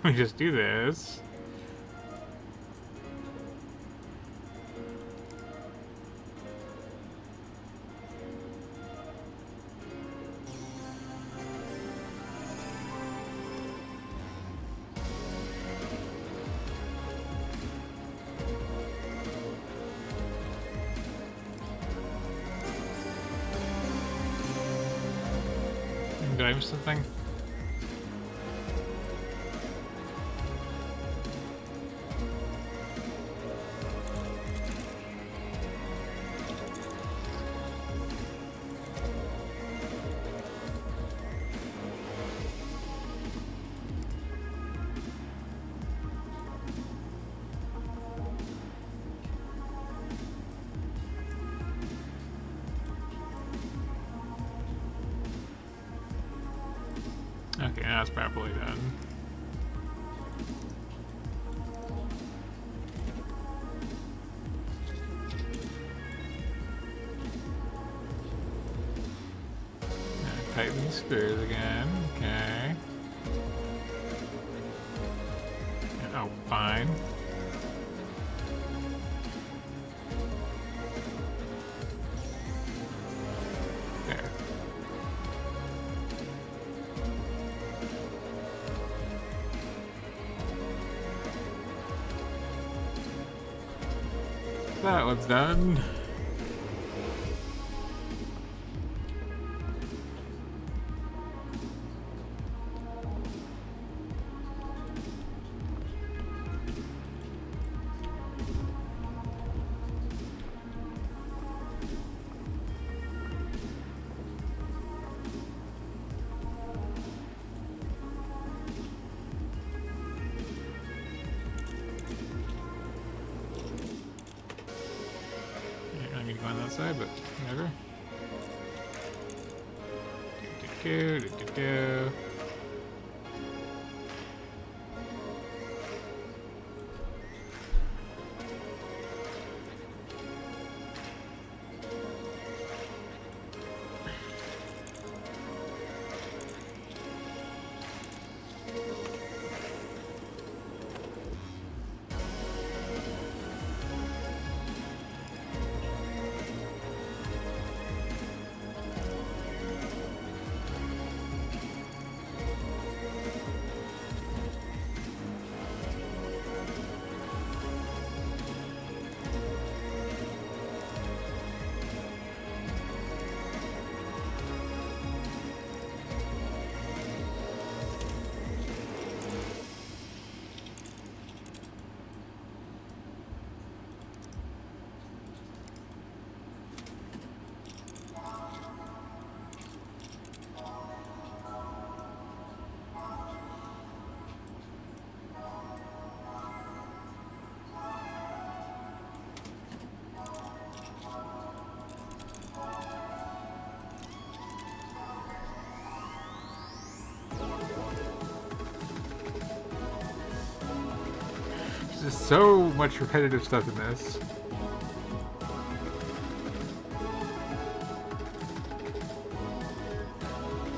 We just do this. Did I miss something? Okay, that's properly done. Tighten the screws again. Okay. Oh, fine. There. That one's done. I need to go on that side, but whatever. Do. There's just so much repetitive stuff in this.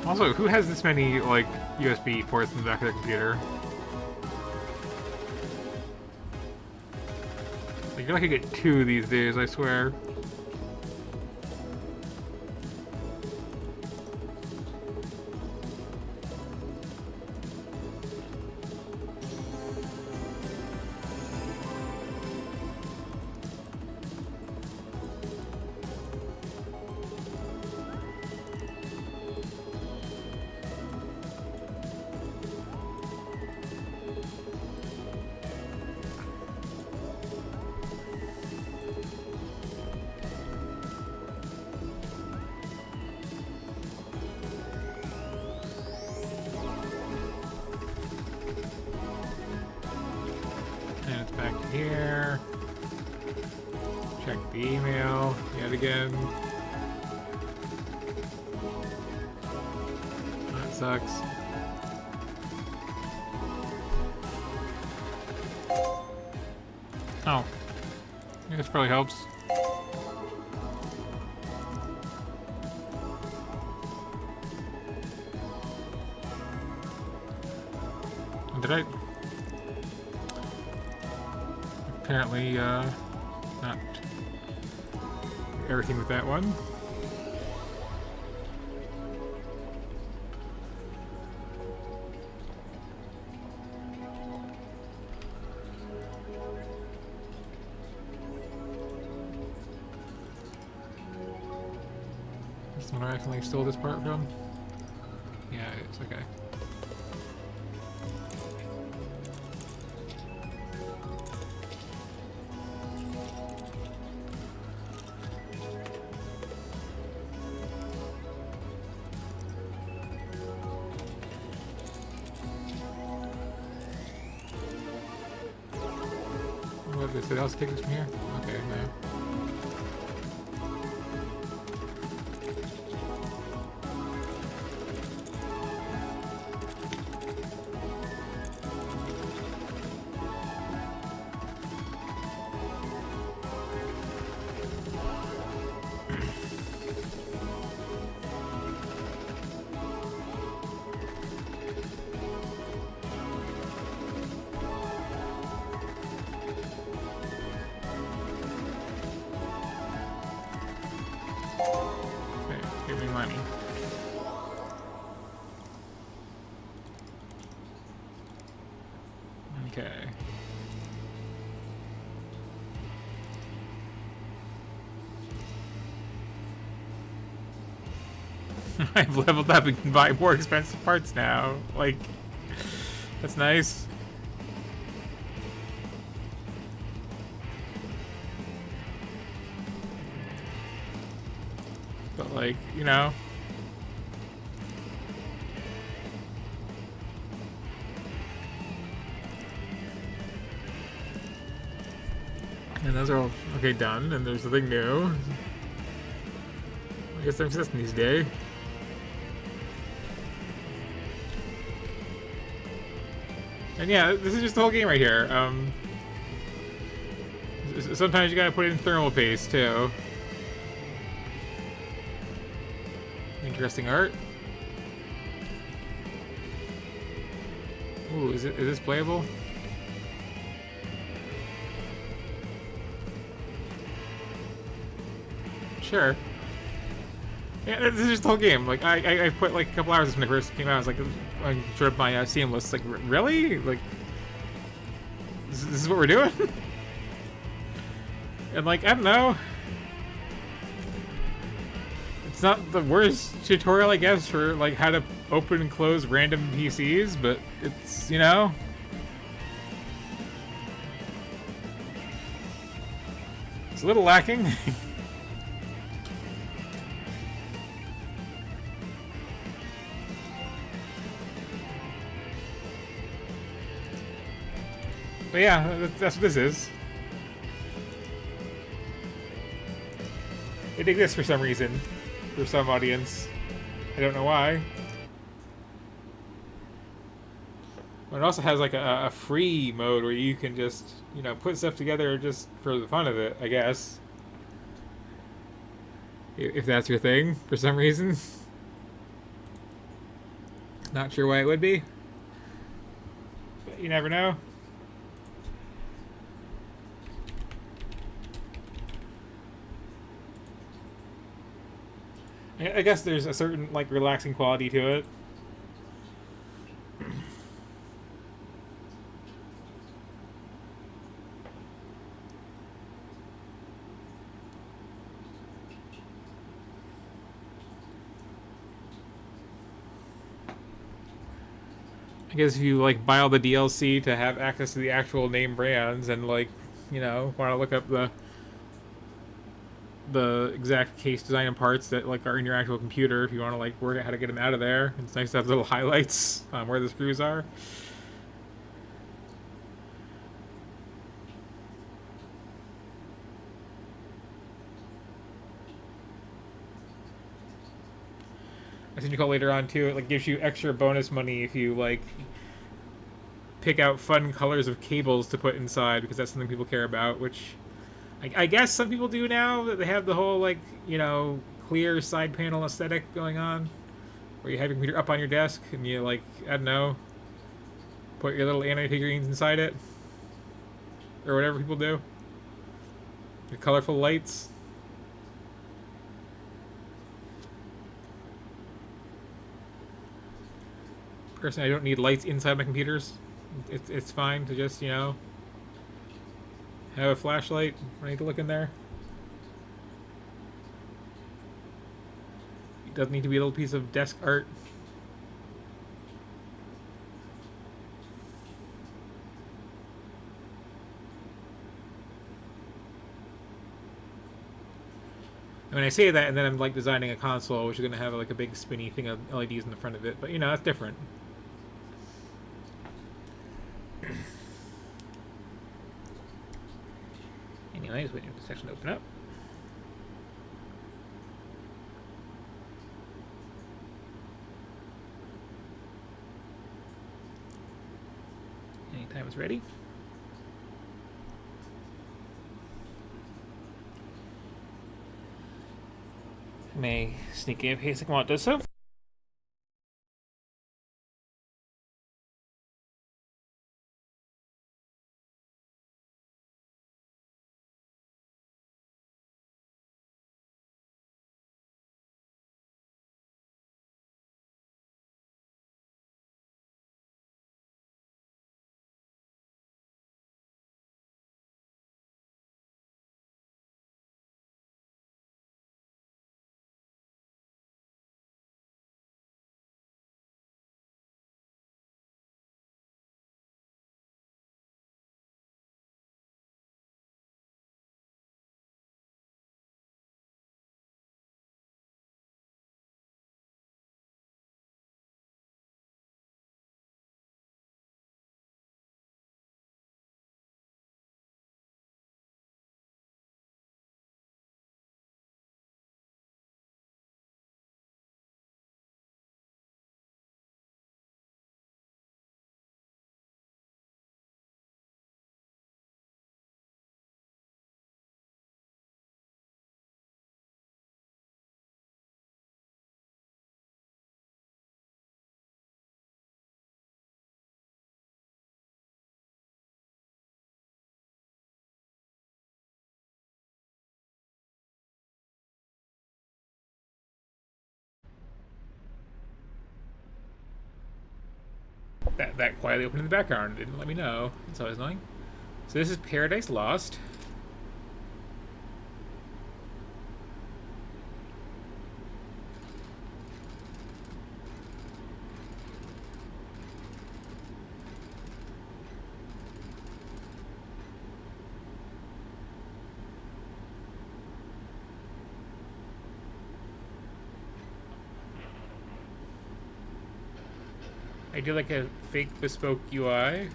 Also, who has this many, like, USB ports in the back of their computer? Like, you're lucky to get 2 these days, I swear. And it's back to here. Check the email yet again. That sucks. Oh. This probably helps. Did I? Apparently, not everything with that one. Is someone I accidentally stole this part from? Yeah, it's okay. What is it? Else take this from here? Okay, no. Give me money. Okay. I've leveled up and can buy more expensive parts now. Like, that's nice. But like, you know. And those are all, okay, done, and there's nothing new. I guess there's Destiny's Day. And yeah, this is just the whole game right here. Sometimes you gotta put in thermal paste, too. Interesting art. Ooh, is this playable? Sure. Yeah, this is just the whole game. Like, I put like a couple hours when it first came out. I was like, I showed up my Steam list. Like, really? Like, this is what we're doing? And like, I don't know. It's not the worst tutorial, I guess, for like how to open and close random PCs, but it's, you know. It's a little lacking. But yeah, that's what this is. It exists for some reason. For some audience. I don't know why. But it also has like a free mode where you can just, you know, put stuff together just for the fun of it, I guess. If that's your thing, for some reason. Not sure why it would be. But you never know. I guess there's a certain, like, relaxing quality to it. I guess if you, like, buy all the DLC to have access to the actual name brands and, like, you know, want to look up the exact case design and parts that like are in your actual computer if you want to like work out how to get them out of there. It's nice to have little highlights on where the screws are. As you call later on too, it like gives you extra bonus money if you like pick out fun colors of cables to put inside, because that's something people care about, which I guess some people do now that they have the whole, like, you know, clear side panel aesthetic going on, where you have your computer up on your desk and you, like, I don't know, put your little anime figurines inside it, or whatever people do. The colorful lights. Personally, I don't need lights inside my computers. It's fine to just, have a flashlight when I need to look in there. It doesn't need to be a little piece of desk art. And when I say that, and then I'm like designing a console, which is going to have like a big spinny thing of LEDs in the front of it, but that's different. Anyways, waiting for the section to open up. Anytime it's ready. May sneak in case I want to do so. That quietly opened in the background. It didn't let me know. That's always annoying. So this is Paradise Lost. I do like a fake bespoke UI.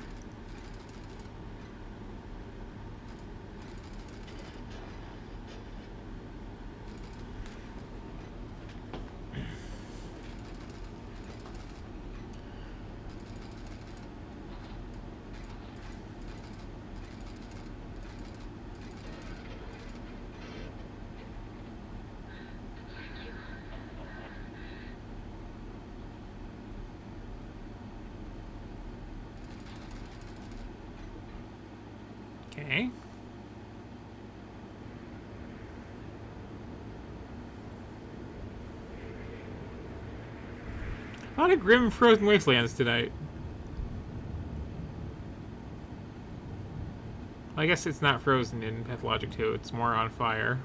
Okay. A lot of grim frozen wastelands tonight. I guess it's not frozen in Pathologic 2, it's more on fire.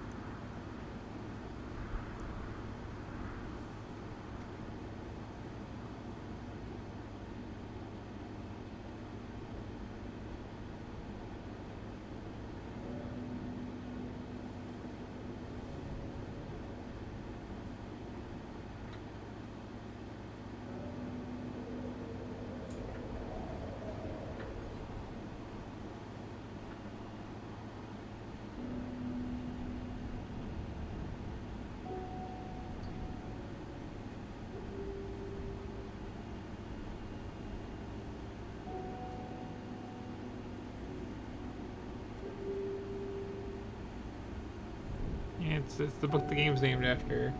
Yeah, it's the book the game's named after.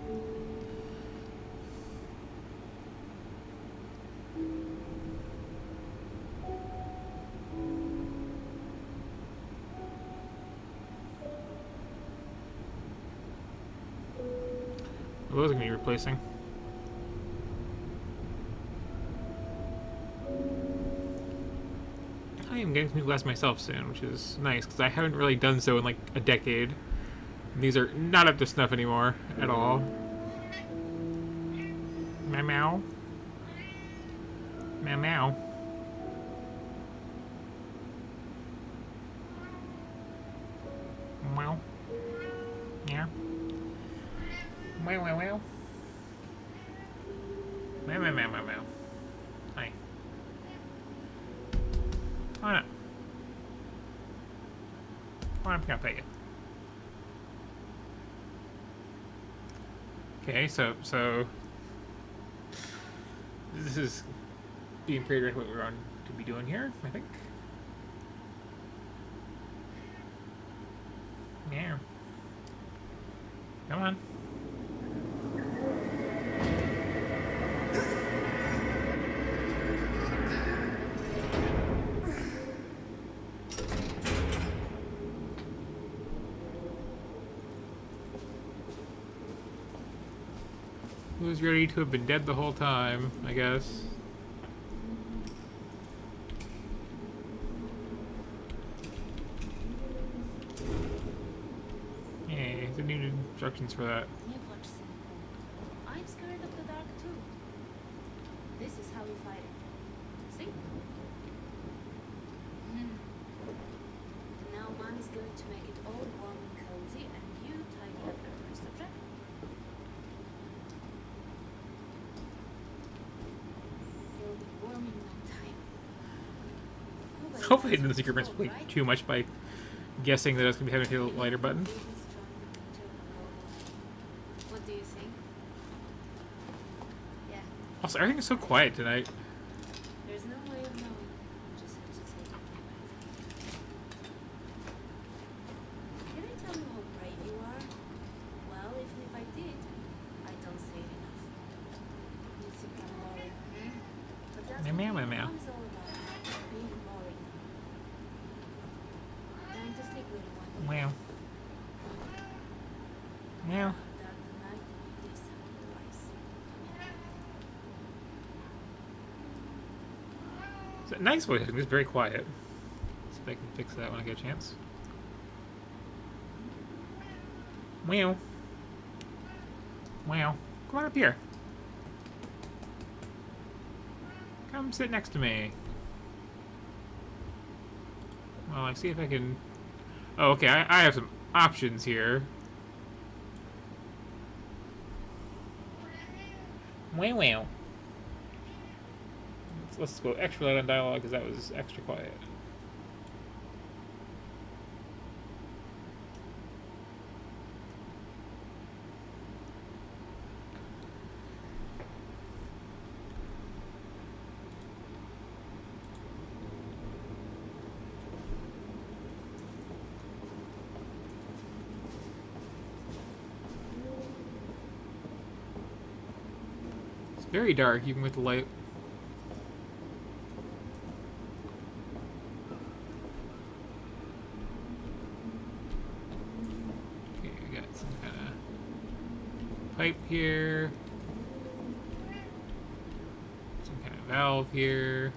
Well, those are going to be replacing. I am getting some new glass myself soon, which is nice, because I haven't really done so in like a decade. And these are not up to snuff anymore at all. Meow meow. Meow meow. Meow. Yeah. Meow meow meow. Meow meow meow meow meow. Hi. Why not? Why not? I pay you. Okay, so this is being pretty right what we're on to be doing here, I think. Yeah. Come on. Who's ready to have been dead the whole time, I guess. Yay, they needed instructions for that. I'm scared of the dark too. This is how we fight it. See? Now Mom is going to make it all warm and cozy, and you tidy up the rest, okay? It'll be warm in no time. Hopefully I didn't secret prints play too much by guessing that I was going to be having to hit the lighter button. What do you think? Yeah. Also, everything is so quiet tonight. There's no way of knowing. You just have to take it. Can you tell me how brave you are? Well, even if I did, I don't say it enough. You think I'm boring, But that's Meow, what meow, being meow. mom is all about. Being boring. Time to sleep, little one. Meow. Meow. Dark the night and you do something twice. It's a nice voice acting, it's very quiet. See if I can fix that when I get a chance. Meow. Meow. Come on up here. Come sit next to me. Well, I see if I can... Oh, okay, I have some options here. Wow, wow. Let's go extra loud on dialogue because that was extra quiet. It's very dark even with the light. Pipe here. Some kind of valve here.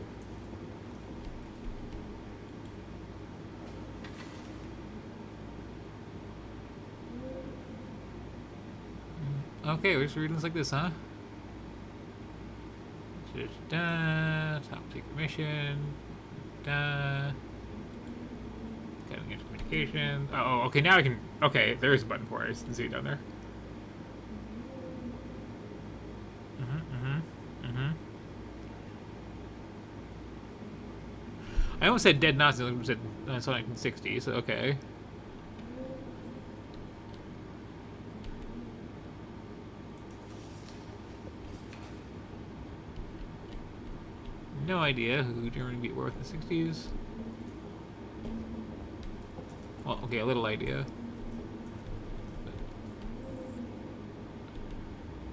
Okay, we're just reading this like this, huh? Da, top secret mission. Da. Cutting edge communication. Oh, okay, now I can. Okay, there is a button for it. I just didn't see it down there. I almost said dead Nazis, I said it's 1960, so okay. No idea who Germany beat war with in the 60s. Well, okay, a little idea.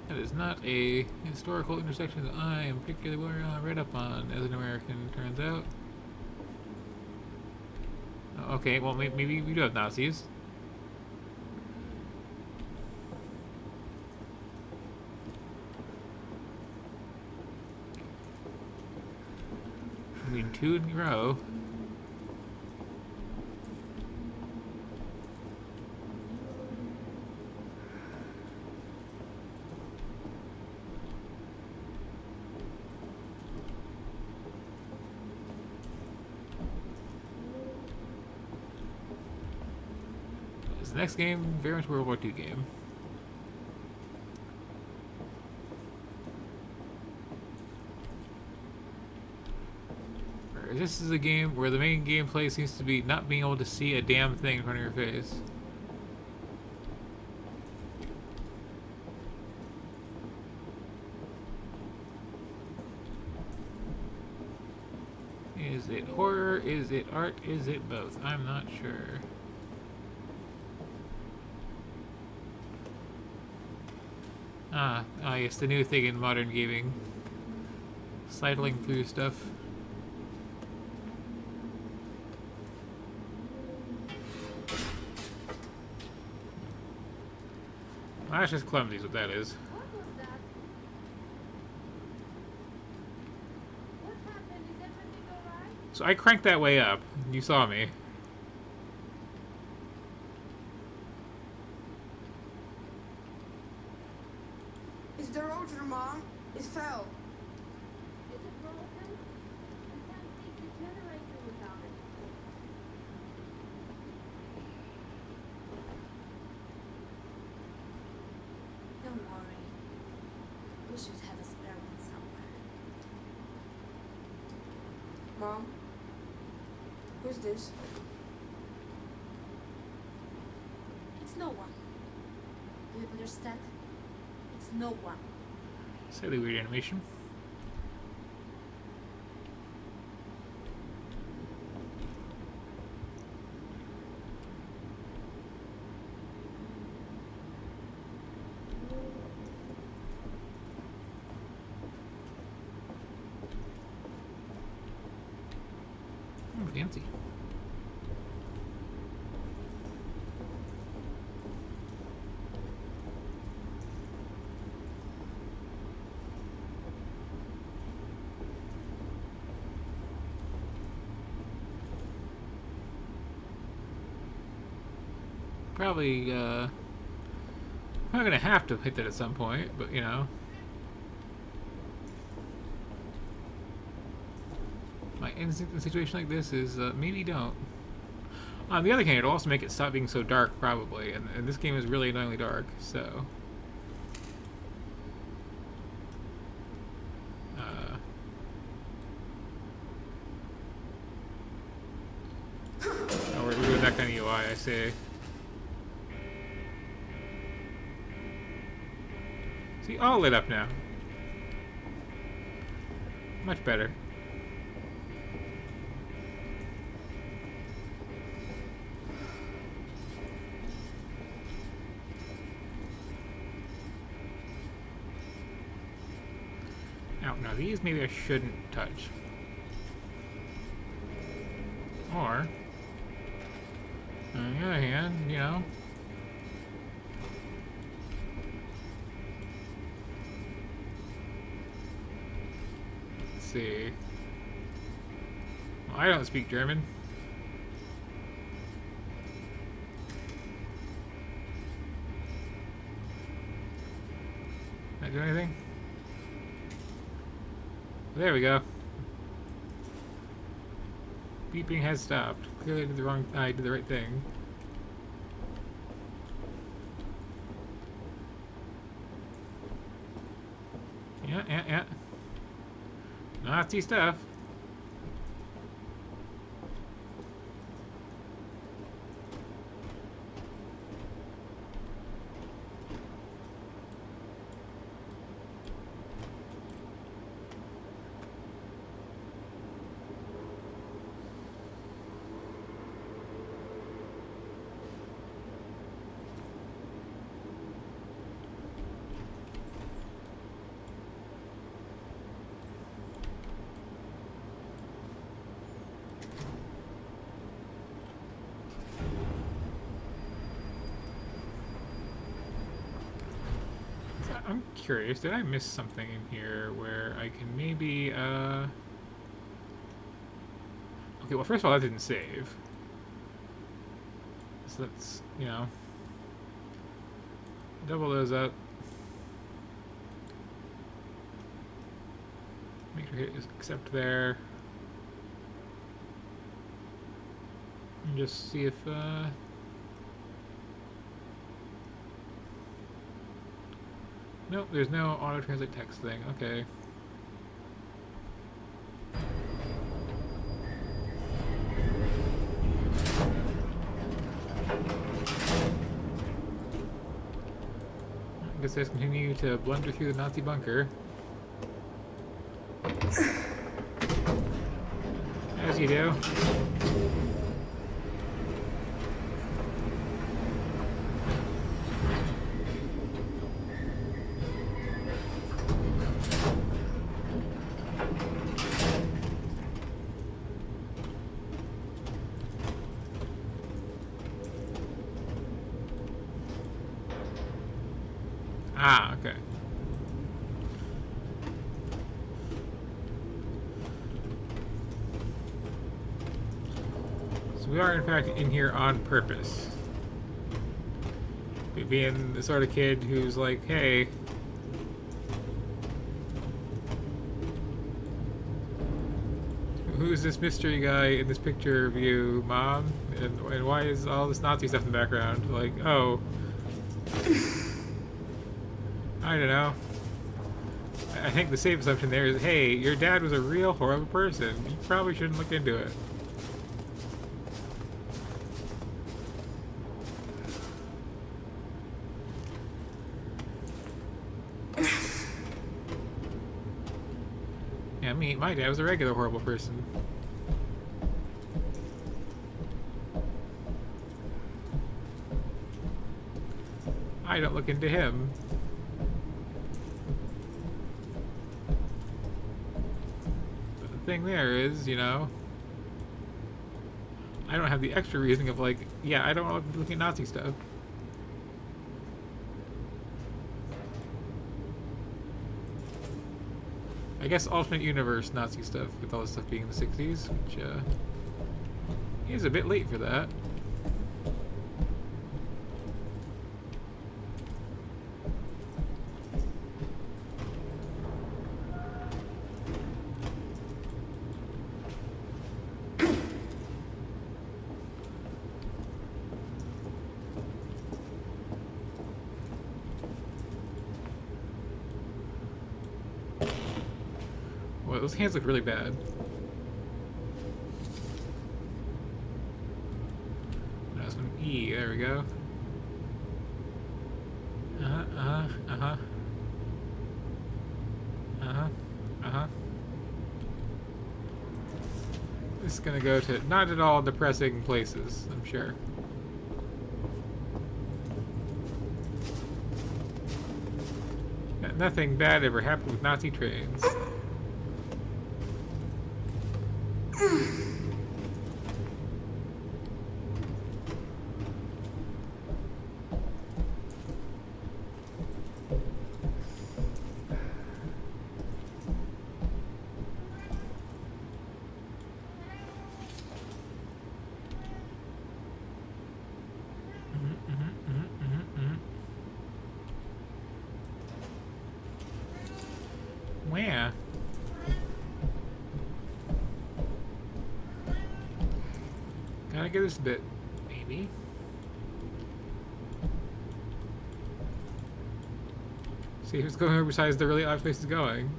That is not a historical intersection that I am particularly well read up on as an American, turns out. Okay, well, maybe we do have Nazis. winning 2 in a row. The next game, very much World War II game. Whereas this is a game where the main gameplay seems to be not being able to see a damn thing in front of your face. Is it horror? Is it art? Is it both? I'm not sure. Ah, yes, the new thing in modern gaming. Sidling through stuff. Well, that's just clumsy, is what that is. What was that? What happened? Is everything alright? So I cranked that way up. You saw me. Is the rotor, Mom? It fell. Is it broken? I can't take the generator without it. Don't worry. We should have a spare one somewhere. Mom? Who's this? It's no one. Do you understand? It's no one. Slightly weird animation. Oh, fancy. Probably, I'm not gonna have to hit that at some point, but you know. My instinct in a situation like this is maybe don't. On the other hand, it'll also make it stop being so dark, probably, and this game is really annoyingly dark, so. Oh, we're doing that kind of UI, I see. See, all lit up now. Much better. Now these maybe I shouldn't touch. Or, on the other hand, you know. Let's see. Well, I don't speak German. Did I do anything? There we go. Beeping has stopped. Clearly I did the wrong. I did the right thing. Yeah. Nazi stuff. I'm curious, did I miss something in here where I can maybe, Okay, well, first of all, that didn't save. So that's, you know, double those up. Make sure hit is accept there. And just see if, nope, there's no auto-translate text thing. Okay. I guess let's continue to blunder through the Nazi bunker. As you do. Ah, okay. So we are in fact in here on purpose. Being the sort of kid who's like, hey, who's this mystery guy in this picture of you, Mom? And why is all this Nazi stuff in the background? Like, oh, I don't know. I think the safe assumption there is, hey, your dad was a real horrible person. You probably shouldn't look into it. Yeah, my dad was a regular horrible person. I don't look into him. But the thing there is, you know, I don't have the extra reasoning of like, yeah, I don't want to look at Nazi stuff. I guess alternate universe Nazi stuff, with all this stuff being in the 60s, which is a bit late for that. Well, those hands look really bad. That's one E. There we go. This is gonna go to not at all depressing places, I'm sure. Nothing bad ever happened with Nazi trains. Where? Gotta get this bit, maybe. See who's going over besides the really odd places going.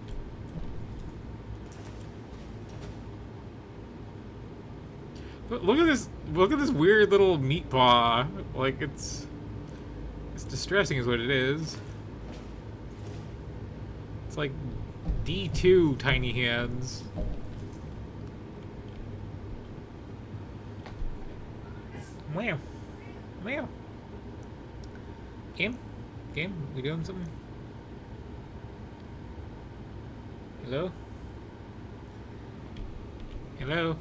But look at this! Look at this weird little meat paw. Like it's distressing, is what it is. It's like D2 tiny hands. Wow. Wow. Game? Game? We doing something? Hello? Hello?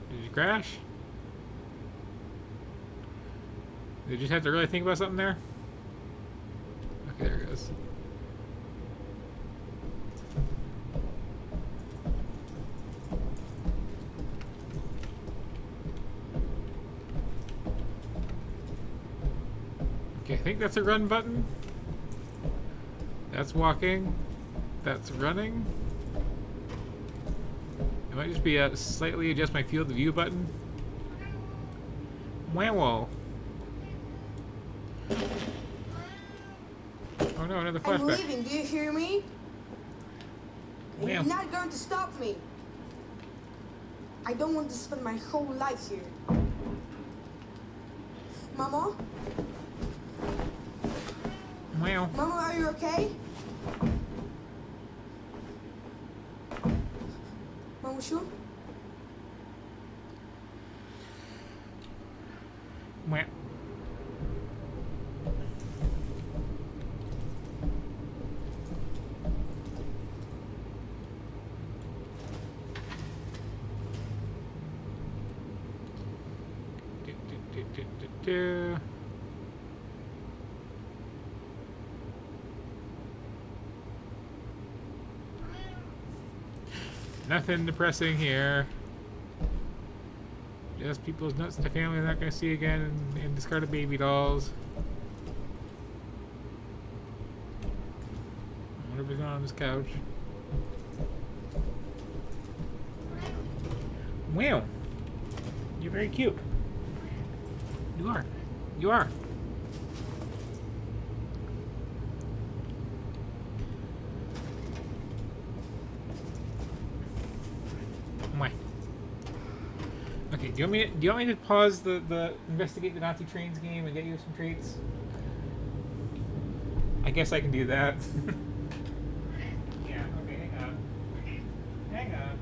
Did you crash? Did you just have to really think about something there? Okay, there it goes. think that's a run button. That's walking. That's running. It might just be a slightly adjust my field of view button. Wow. Oh no, another I'm flashback. leaving, do you hear me? And Wow. you're not going to stop me. I don't want to spend my whole life here. Mama? Wow. Mama, are you okay? Mama, sure? Wow. Do. Nothing depressing here. Just people's nuts to family they're not going to see again, and discarded baby dolls. Whatever's going on this couch. Wow. You're very cute. You are. You are. Mwah. Okay, do you want me to pause the investigate the Nazi trains game and get you some treats? I guess I can do that. Yeah, okay, hang on. Hang on.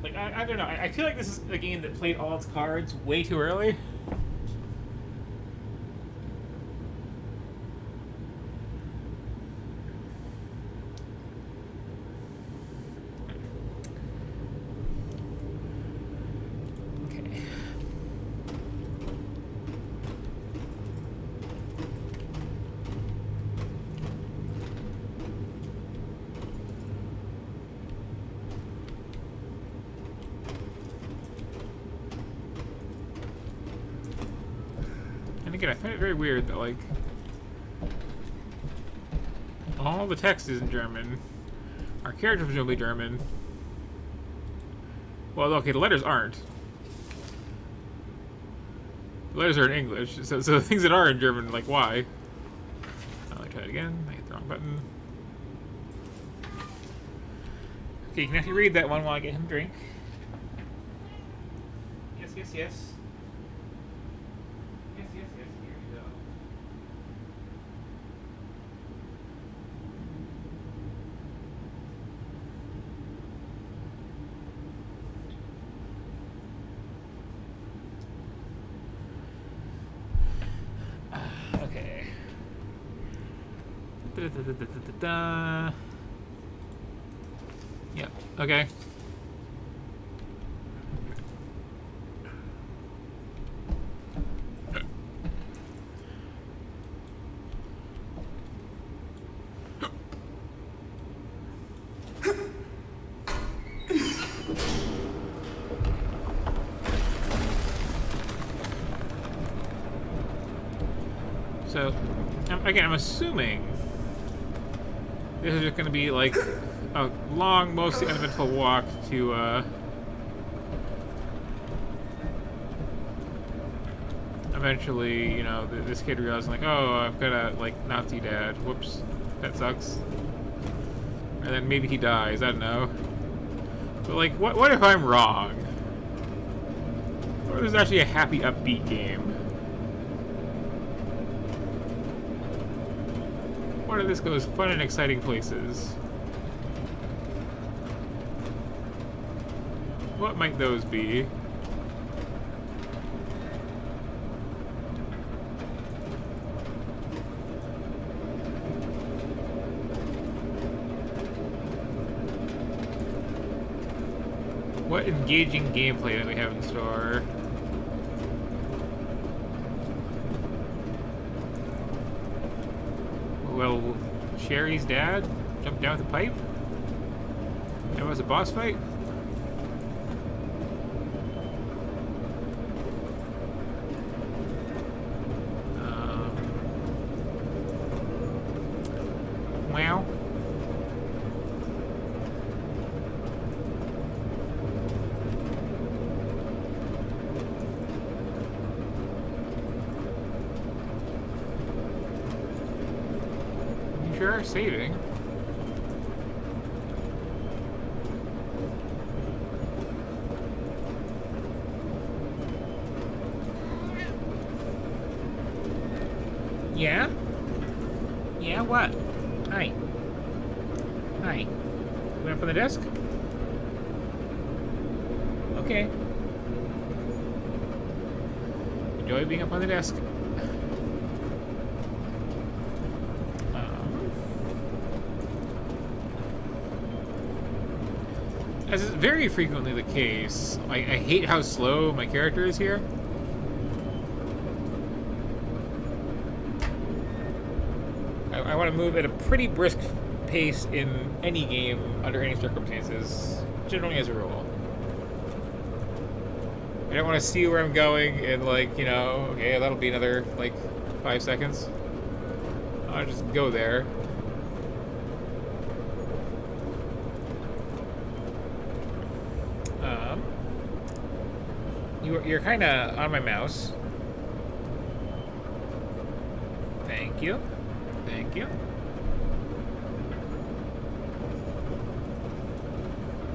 Like, I don't know. I feel like this is a game that played all its cards way too early. Okay. And again, I find it very weird that, like, all the text is in German. Our character is presumably German. Well, okay, the letters aren't. The letters are in English, so the things that are in German, like, why? I'll try it again. I hit the wrong button. Okay, you can actually read that one while I get him a drink. Yes, yes, yes. Yes, yes, yes. Here you go. Okay. Da-da-da-da-da-da-da. Yep. Okay. So, again, I'm assuming this is just going to be like a long, mostly uneventful walk to eventually, you know, this kid realizing, like, oh, I've got a, like, Nazi dad. Whoops. That sucks. And then maybe he dies. I don't know. But, like, what if I'm wrong? What if this is actually a happy, upbeat game? What if this goes fun and exciting places? What might those be? What engaging gameplay do we have in store? Well, Sherry's dad jumped down with a pipe? That was a boss fight? Wow. You sure are saving. Yeah? Yeah, what? Hi. Hi. Going up on the desk? Okay. Enjoy being up on the desk. As is very frequently the case, I hate how slow my character is here. I want to move at a pretty brisk pace in any game under any circumstances, generally as a rule. I don't want to see where I'm going and, like, you know, okay, that'll be another, like, 5 seconds. I'll just go there. You're kind of on my mouse. Thank you. Thank you.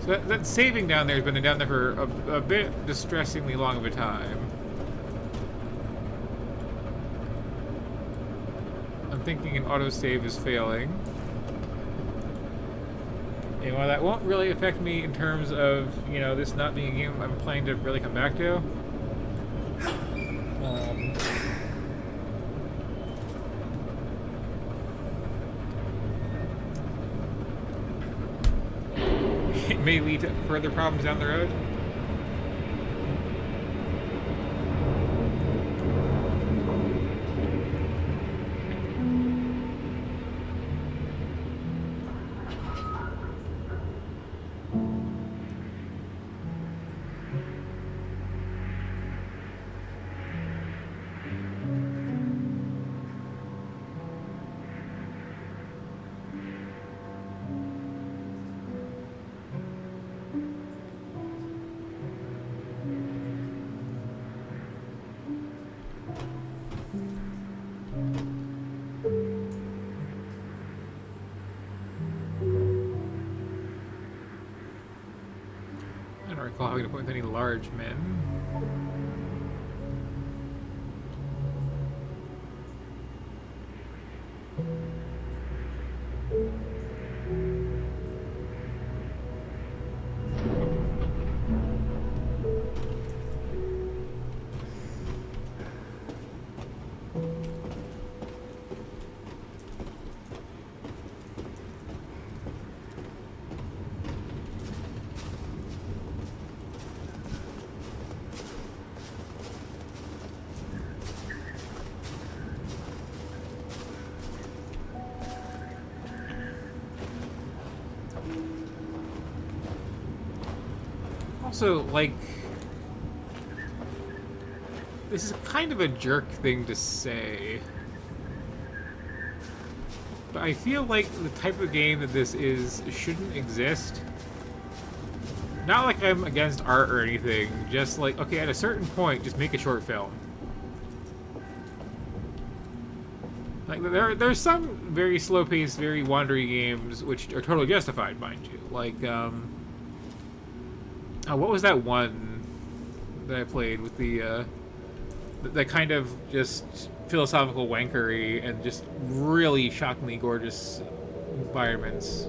So that saving down there has been down there for a bit distressingly long of a time. I'm thinking an autosave is failing. And while that won't really affect me in terms of, you know, this not being a game I'm planning to really come back to, it may lead to further problems down the road. I don't recall having to point with any large men. Also, like, this is kind of a jerk thing to say, but I feel like the type of game that this is shouldn't exist. Not like I'm against art or anything, just like, okay, at a certain point, just make a short film. Like, there's some very slow-paced, very wandery games which are totally justified, mind you. Like, oh, what was that one that I played with the that kind of just philosophical wankery and just really shockingly gorgeous environments?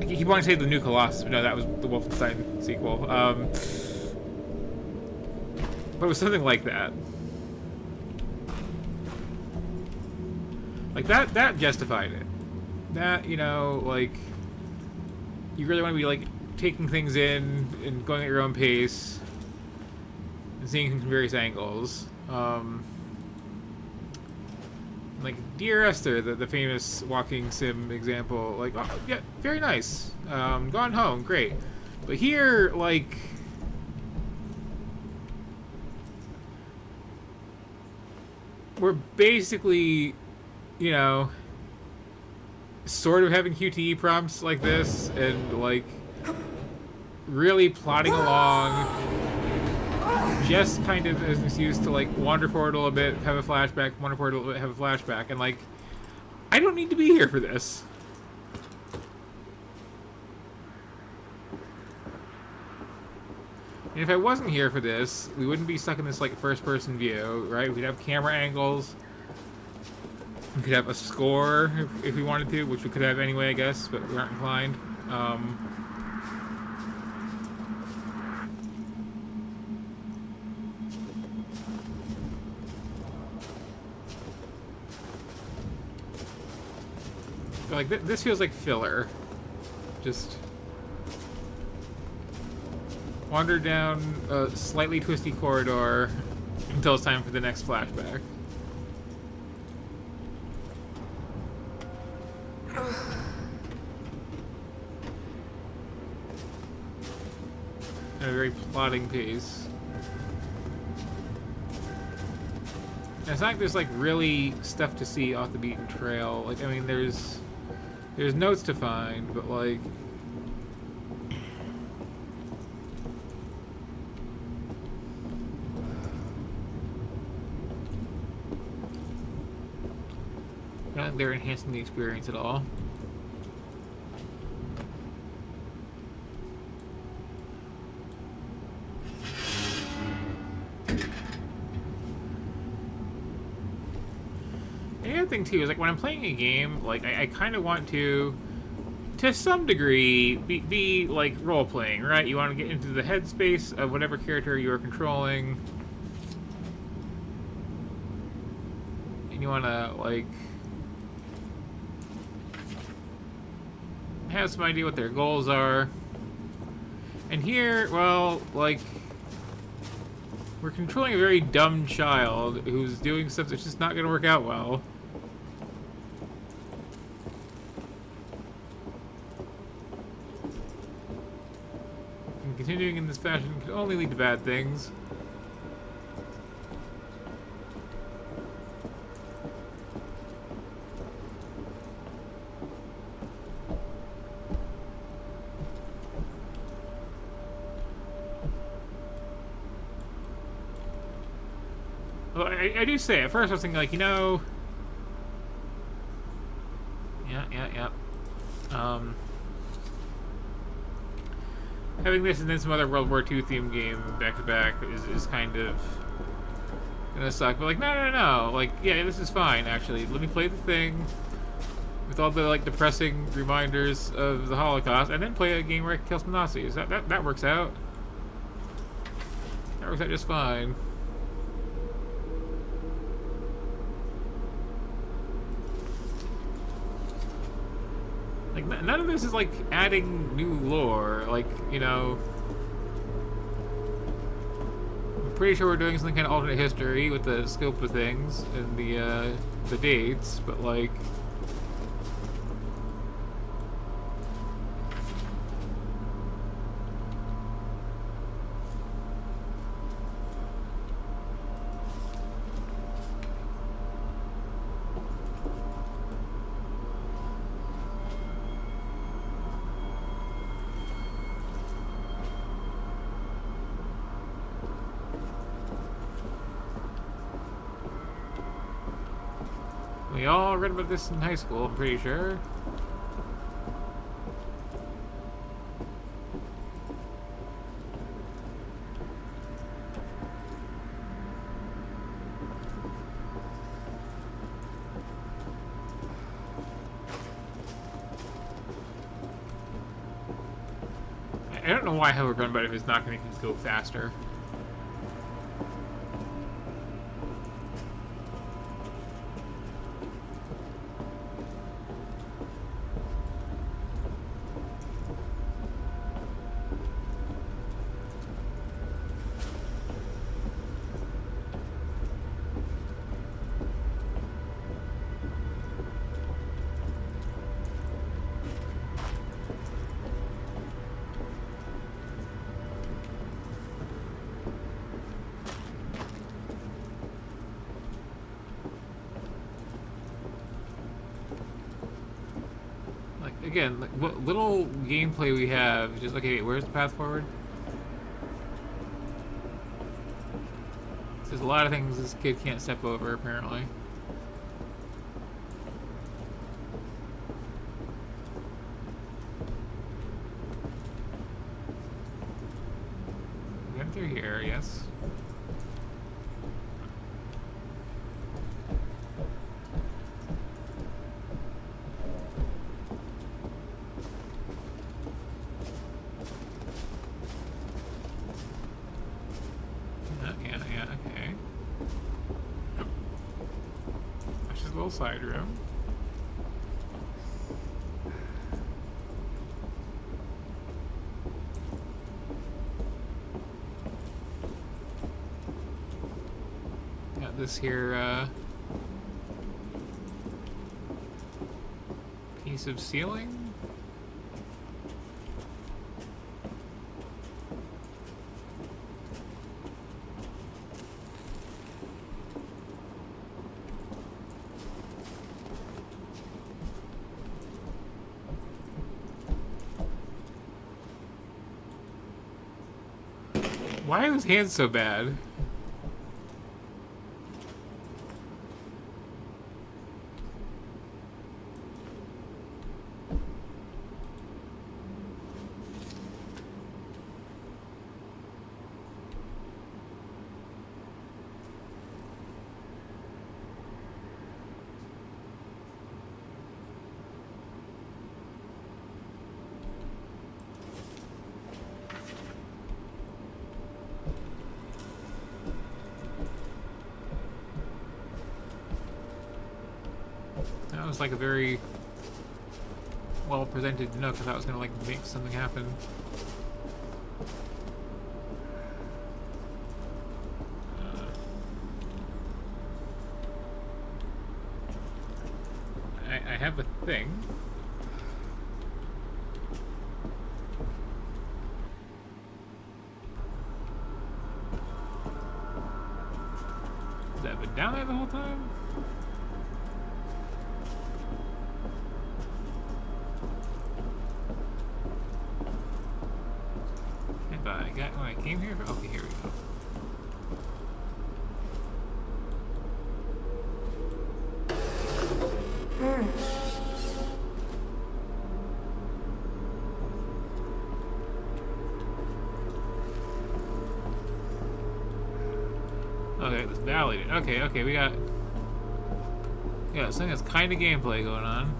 I keep wanting to say the New Colossus, but no, that was the Wolfenstein sequel. But it was something like that. Like that justified it. That, you know, like, you really want to be like taking things in and going at your own pace and seeing things from various angles. Like Dear Esther, the famous walking sim example, like, oh, yeah, very nice. Gone Home, great. But here, like, we're basically, you know, sort of having QTE prompts like this, and like really plodding along, just kind of as an excuse to like wander forward a little bit, have a flashback, wander forward a little bit, have a flashback, and like, I don't need to be here for this. And if I wasn't here for this, we wouldn't be stuck in this like first-person view, right? We'd have camera angles. We could have a score if we wanted to, which we could have anyway, I guess, but we aren't inclined. Like this feels like filler. Just wander down a slightly twisty corridor until it's time for the next flashback. At a very plodding pace. And it's not like there's like really stuff to see off the beaten trail. Like, I mean, there's notes to find, but like, I don't think they're enhancing the experience at all. The other thing too is like when I'm playing a game, like I kind of want to some degree, be like role playing, right? You want to get into the headspace of whatever character you are controlling, and you want to like have some idea what their goals are. And here, well, like, we're controlling a very dumb child who's doing stuff that's just not going to work out well. And continuing in this fashion can only lead to bad things. Well, I do say, at first I was thinking, like, you know... Yeah. Having this and then some other World War II themed game back-to-back is kind of gonna suck. But, like, no. Like, yeah, this is fine, actually. Let me play the thing with all the, like, depressing reminders of the Holocaust, and then play a game where I can kill some Nazis. That works out. That works out just fine. Like, none of this is, like, adding new lore. Like, you know... I'm pretty sure we're doing some kind of alternate history with the scope of things and the dates, but, like... We all read about this in high school, I'm pretty sure. I don't know why I have a run, but if it's not going to make things go faster. again, like, what little gameplay we have, just okay. Where's the path forward? There's a lot of things this kid can't step over, apparently. Get through here, yes. Yeah, okay. That's just a little side room. Got this here, piece of ceiling. Why are his hands so bad? That was like a very well presented nook. I thought it was gonna like make something happen. I have a thing. Has that been down there the whole time? I got when I came here. Okay, here we go. Okay, this valley. Okay, we got something that's kind of gameplay going on.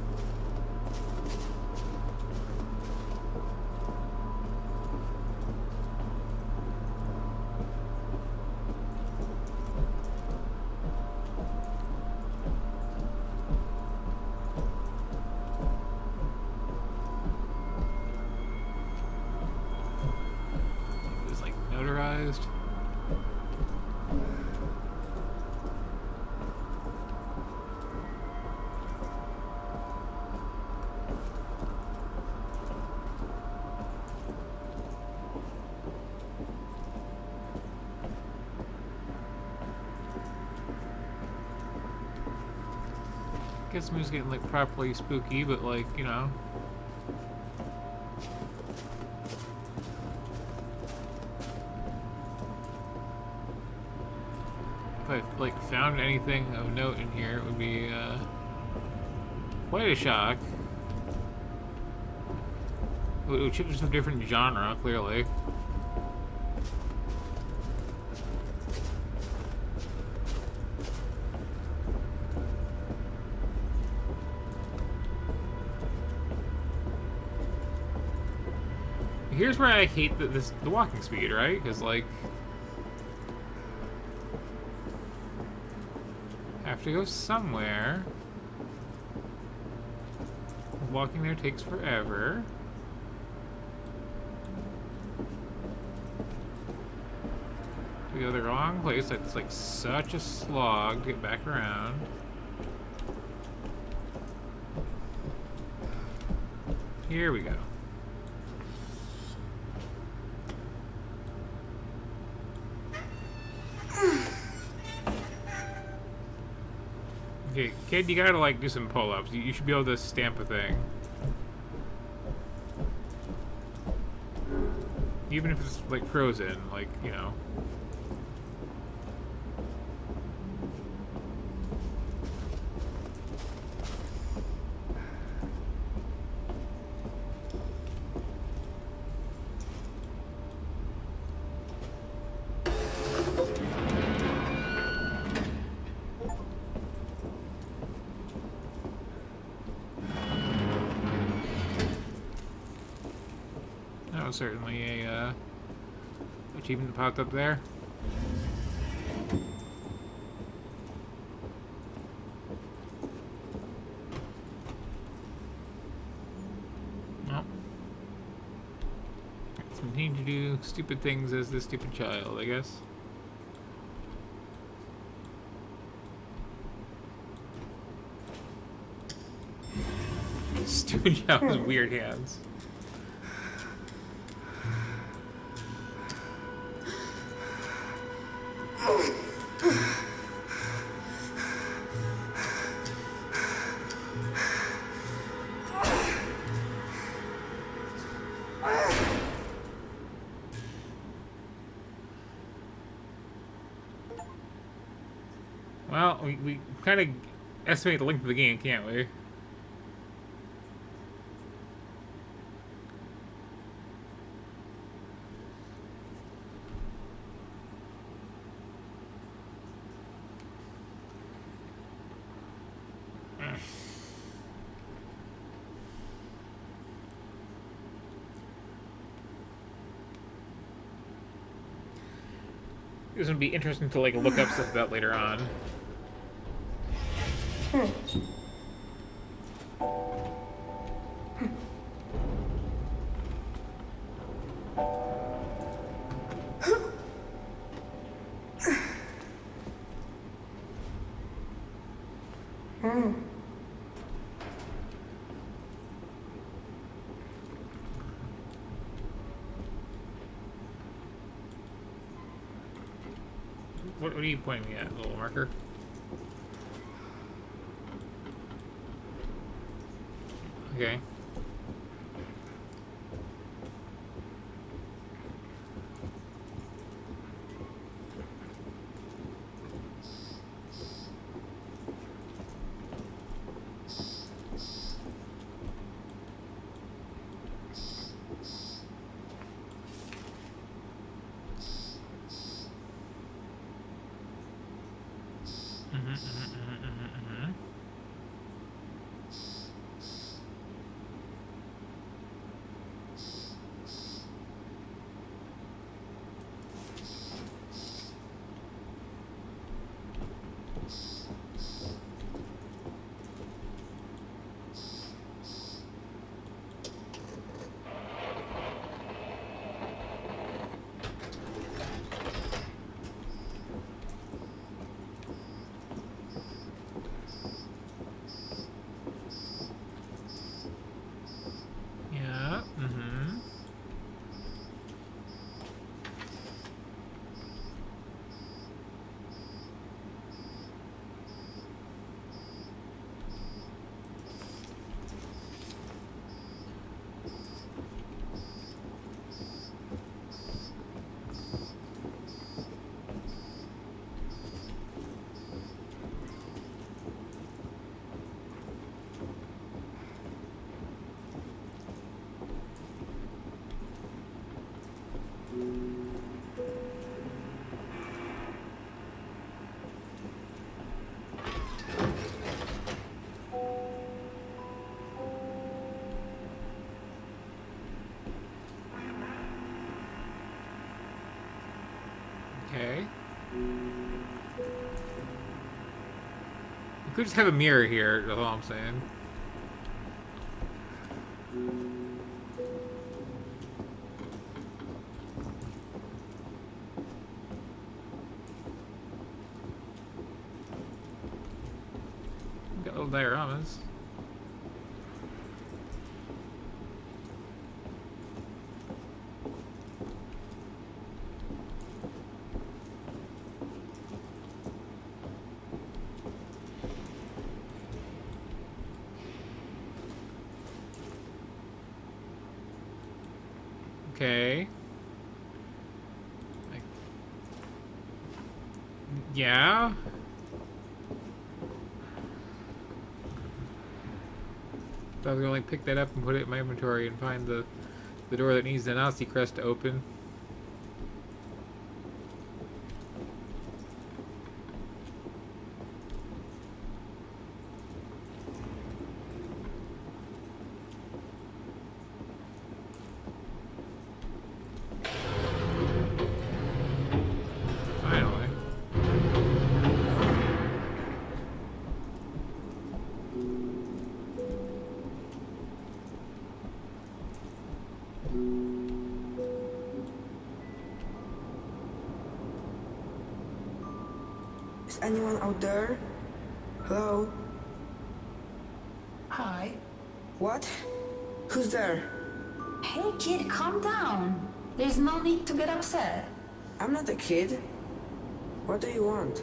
It's like notarized. Guess the music's getting like properly spooky, but like, you know. If I like found anything of note in here, it would be quite a shock. It would chip to some different genre, clearly. Here's where I hate the walking speed, right? Because like, have to go somewhere. Walking there takes forever. We go the wrong place. That's like such a slog to get back around. Here we go. Okay, kid, you gotta like do some pull-ups. You should be able to stamp a thing. Even if it's like frozen, like, you know. That was certainly a achievement that popped up there. Well, let's continue to do stupid things as this stupid child, I guess. Stupid child with weird hands. Well, we kind of estimate the length of the game, can't we? This would be interesting to like look up stuff about later on. What are you pointing me at, little marker? Okay. Yeah. Okay. We could just have a mirror here, that's all I'm saying. Got little dioramas. Okay. Yeah? So I was gonna like pick that up and put it in my inventory and find the door that needs the Nazi crest to open. Finally. Is anyone out there? Hello? Hi. What? Who's there? Hey kid, calm down. There's no need to get upset. I'm not a kid. What do you want?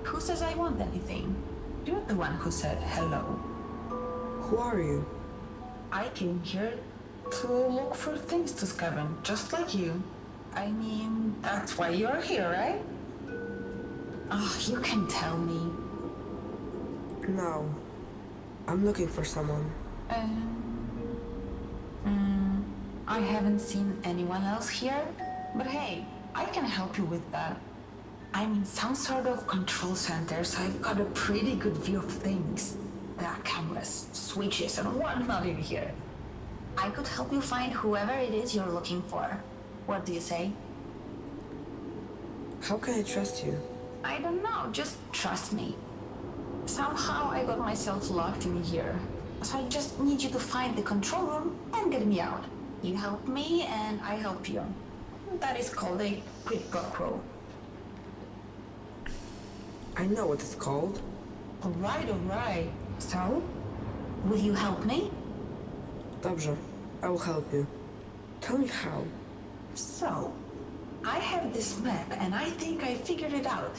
Who says I want anything? You're the one who said hello. Who are you? I came here to look for things to scavenge, just like you. I mean, that's why you're here, right? Oh, you can tell me. No. I'm looking for someone. I haven't seen anyone else here, but hey, I can help you with that. I'm in some sort of control center, so I've got a pretty good view of things. There are cameras, switches, and whatnot in here. I could help you find whoever it is you're looking for. What do you say? How can I trust you? I don't know, just trust me. Somehow I got myself locked in here. So I just need you to find the control room and get me out. You help me and I help you. That is called a quid pro quo. I know what it's called. Alright. So, will you help me? Dobrze. I will help you. Tell me how. So, I have this map and I think I figured it out.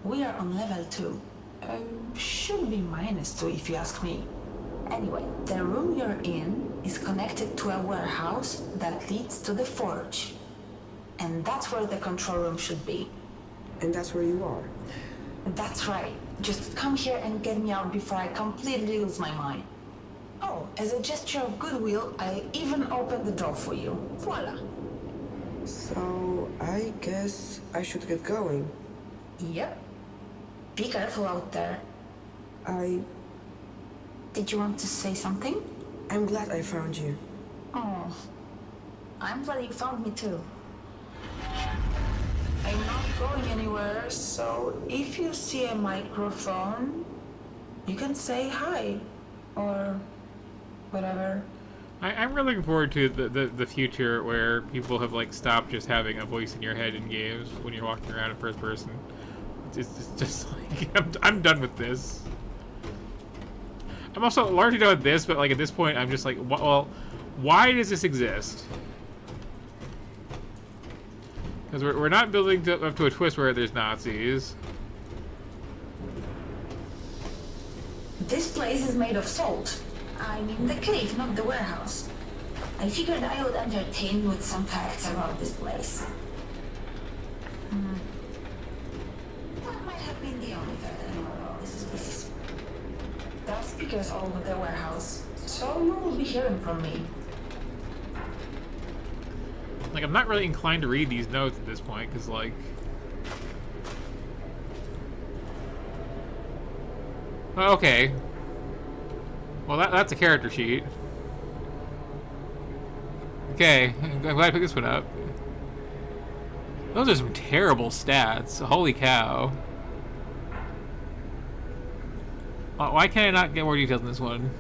We are on level 2. Should be -2 if you ask me. Anyway, the room you're in is connected to a warehouse that leads to the forge. And that's where the control room should be. And that's where you are. That's right. Just come here and get me out before I completely lose my mind. Oh, as a gesture of goodwill, I'll even open the door for you. Voila. So, I guess I should get going. Yep. Be careful out there. Did you want to say something? I'm glad I found you. Oh, I'm glad you found me too. I'm not going anywhere, so if you see a microphone, you can say hi, or whatever. I'm really looking forward to the future where people have like stopped just having a voice in your head in games when you're walking around in first person. It's just like I'm done with this. I'm also largely done with this, but like at this point, I'm just like, well, why does this exist? Because we're not building up to a twist where there's Nazis. This place is made of salt. I mean the cave, not the warehouse. I figured I would entertain you with some facts about this place. That might have been the only fact I know about this place. There are speakers all over the warehouse, so you will be hearing from me. Like, I'm not really inclined to read these notes at this point, because, like... Oh, okay. Well, that's a character sheet. Okay, I'm glad I picked this one up. Those are some terrible stats. Holy cow. Why can I not get more details in this one?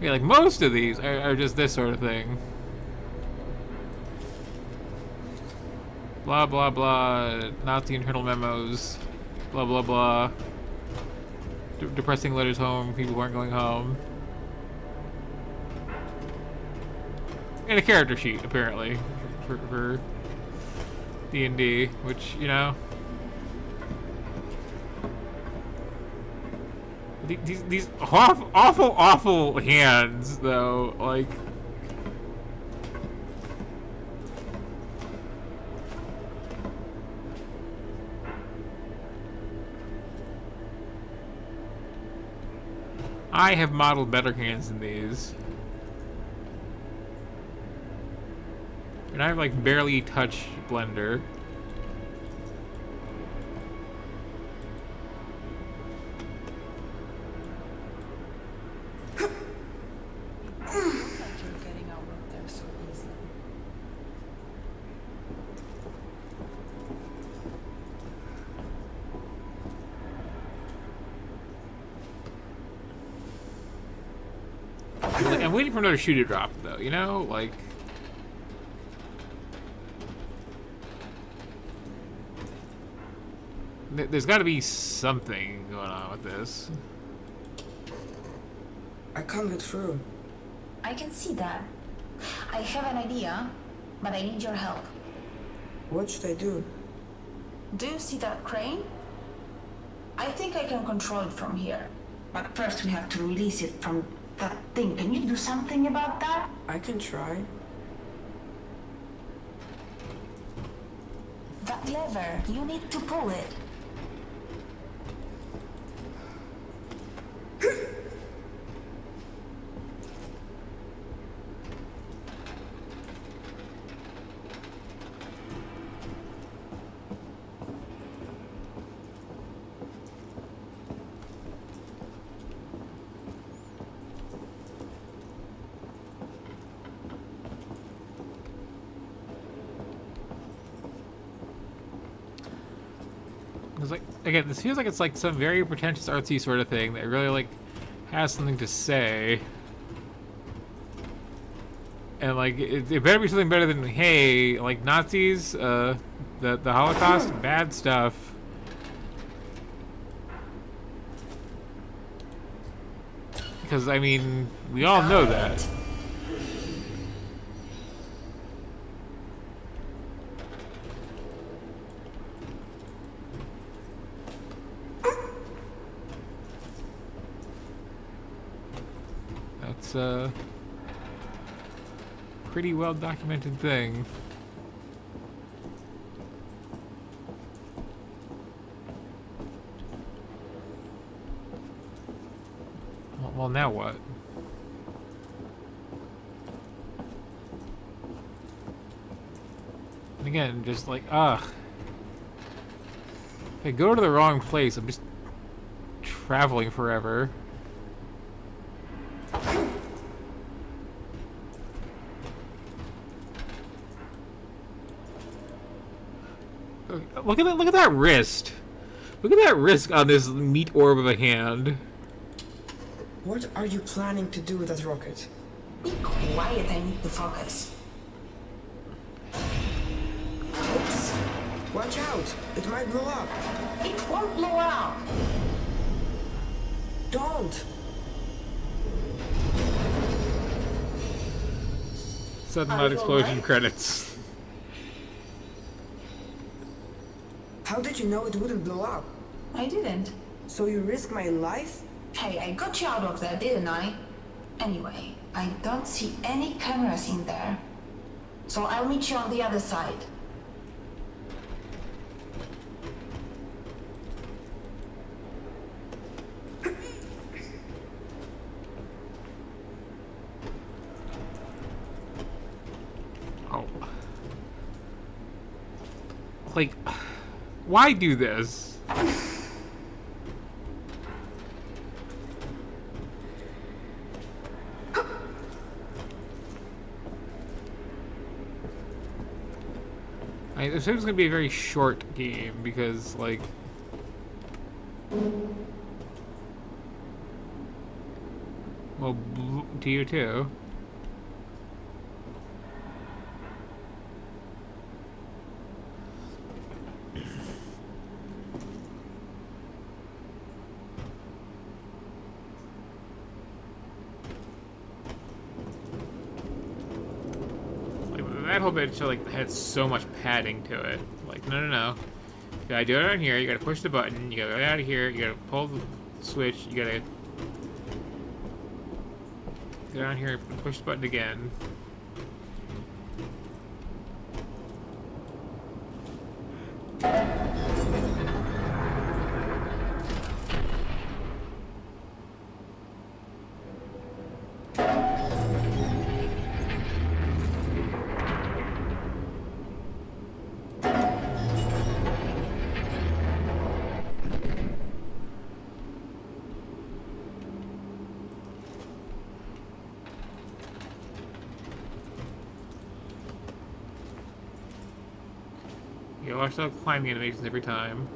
Yeah, like most of these are just this sort of thing. Blah blah blah, Nazi internal memos, blah blah blah. Depressing letters home, people weren't going home. And a character sheet, apparently, for D&D, which, you know... These awful hands, though, like... I have modeled better hands than these. And I've, like, barely touched Blender. I'm waiting for another shoe to drop, though, you know? Like... There's gotta be something going on with this. I can't get through. I can see that. I have an idea, but I need your help. What should I do? Do you see that crane? I think I can control it from here. But first we have to release it from that thing. Can you do something about that? I can try. That lever, you need to pull it. It's like, again, this feels like it's like some very pretentious artsy sort of thing that really like has something to say. And like it better be something better than, hey, like Nazis, the Holocaust, bad stuff. Because I mean, we all know that. That's a pretty well documented thing. Well, now what? And again, just like, ugh. If I go to the wrong place, I'm just traveling forever. Look at that wrist. Look at that wrist on this meat orb of a hand. What are you planning to do with that rocket? Be quiet, I need to focus. Oops. Watch out! It might blow up. It won't blow up. Don't! Sudden Are loud you explosion alright? credits. How did you know it wouldn't blow up? I didn't. So you risk my life? Hey, I got you out of there, didn't I? Anyway, I don't see any cameras in there. So I'll meet you on the other side. Oh. Like, why do this? I assume it's gonna be a very short game because, like, well, to you too. that whole bit like had so much padding to it. Like, no, no, no. You gotta do it on here. You gotta push the button. You gotta go out of here. You gotta pull the switch. You gotta go down here and push the button again. You watch the climbing animations every time.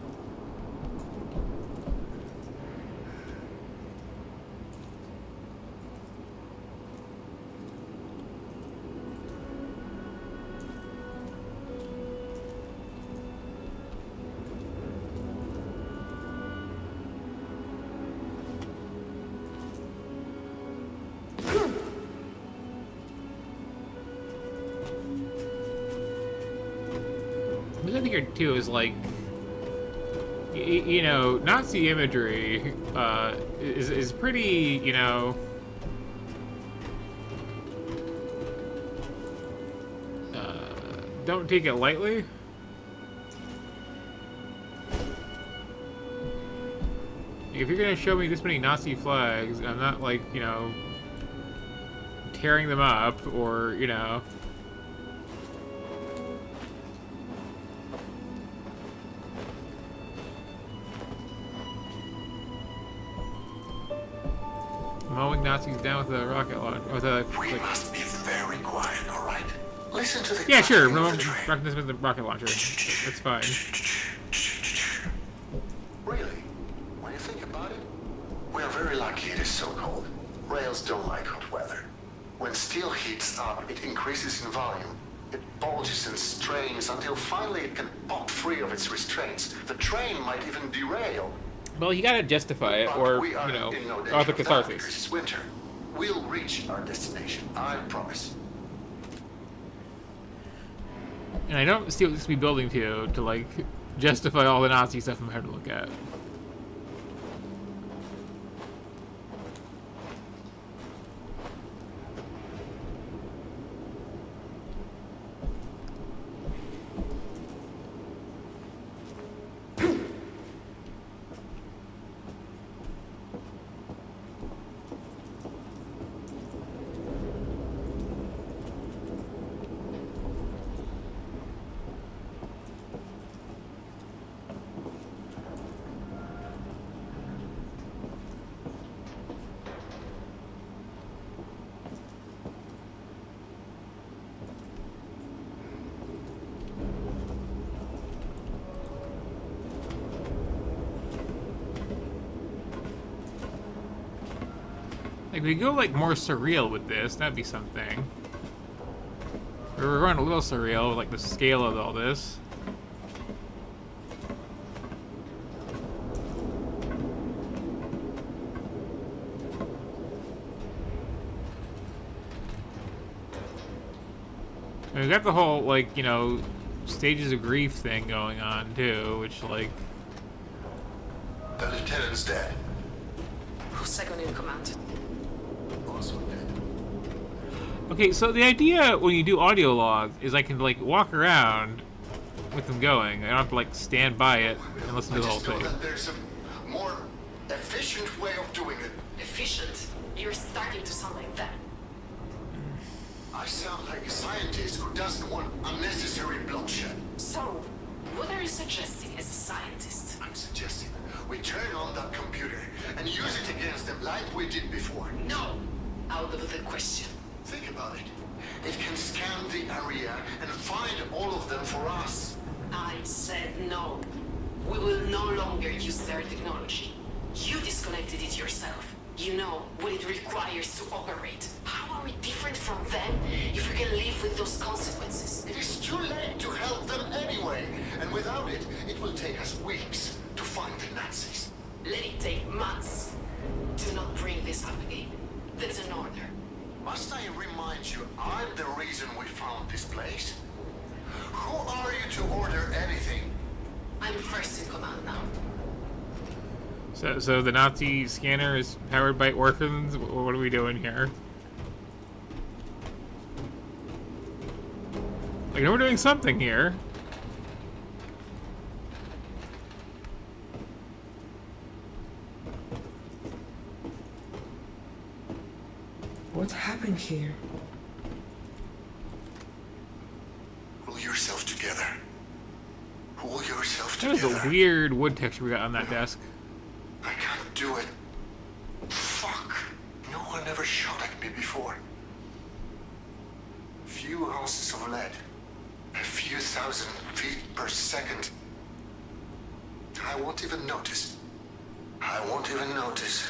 The other thing here too is like, you know, Nazi imagery is pretty, you know, don't take it lightly. If you're gonna show me this many Nazi flags, I'm not like, you know, tearing them up or, you know. Mowing Nazis down with a rocket launcher. With a, We must be very quiet, all right? Listen to the yeah, sure. clacking No, of the train. rocking this with the rocket launcher. That's fine. Really? When you think about it, we are very lucky it is so cold. Rails don't like hot weather. When steel heats up, it increases in volume. It bulges and strains until finally it can pop free of its restraints. The train might even derail. Well, you gotta justify it, But or, we are you know, in no danger author of that catharsis. because it's winter. We'll reach our destination, I promise. And I don't see what this could be building to like, justify all the Nazi stuff I'm having to look at. Like, we go like more surreal with this, that'd be something. We're going a little surreal with like the scale of all this. And we've got the whole, like, you know, stages of grief thing going on too, which, like, The lieutenant's dead. Who's second in command? Also dead. okay, so the idea when you do audio logs is I can, like, walk around with them going. I don't have to, like, stand by it and listen to the I whole just know thing. that there's a more efficient way of doing it. Efficient. You're starting to sound like that. I sound like a scientist who doesn't want unnecessary bloodshed. So, what are you suggesting as a scientist? I'm suggesting we turn on that computer and use it against them like we did before. No! Out of the question. Think about it. It can scan the area and find all of them for us. I said no. We will no longer use their technology. You disconnected it yourself. You know what it requires to operate. How are we different from them if we can live with those consequences? It is too late to help them anyway. And without it, it will take us weeks to find the Nazis. Let it take months. Do not bring this up again. That's an order. Must I remind you, I'm the reason we found this place? Who are you to order anything? I'm first in command now. So the Nazi scanner is powered by orphans? What are we doing here? I know we're doing something here. What happened here? Pull yourself together. Pull yourself That was together. a weird wood texture we got on that desk. I can't do it. Fuck. No one ever shot at me before. Few ounces of lead. A few thousand feet per second. I won't even notice. I won't even notice.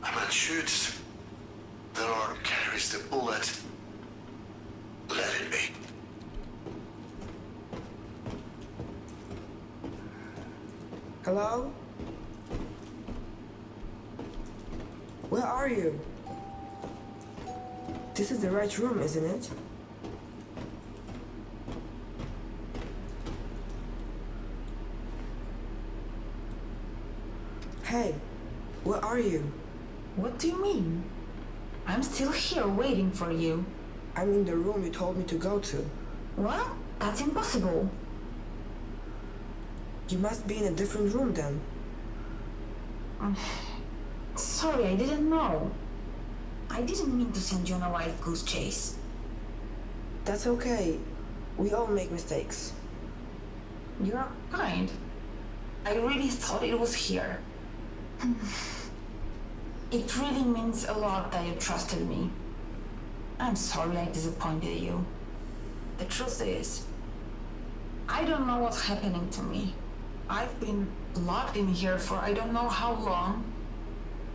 A man shoots. The Lord carries the bullet. Let it be. Hello? Where are you? This is the right room, isn't it? Hey, where are you? What do you mean? I'm still here waiting for you. I'm in the room you told me to go to. What? That's impossible. You must be in a different room then. Sorry, I didn't know. I didn't mean to send you on a wild goose chase. That's okay. We all make mistakes. You're kind. I really thought it was here. It really means a lot that you trusted me. I'm sorry I disappointed you. The truth is, I don't know what's happening to me. I've been locked in here for I don't know how long,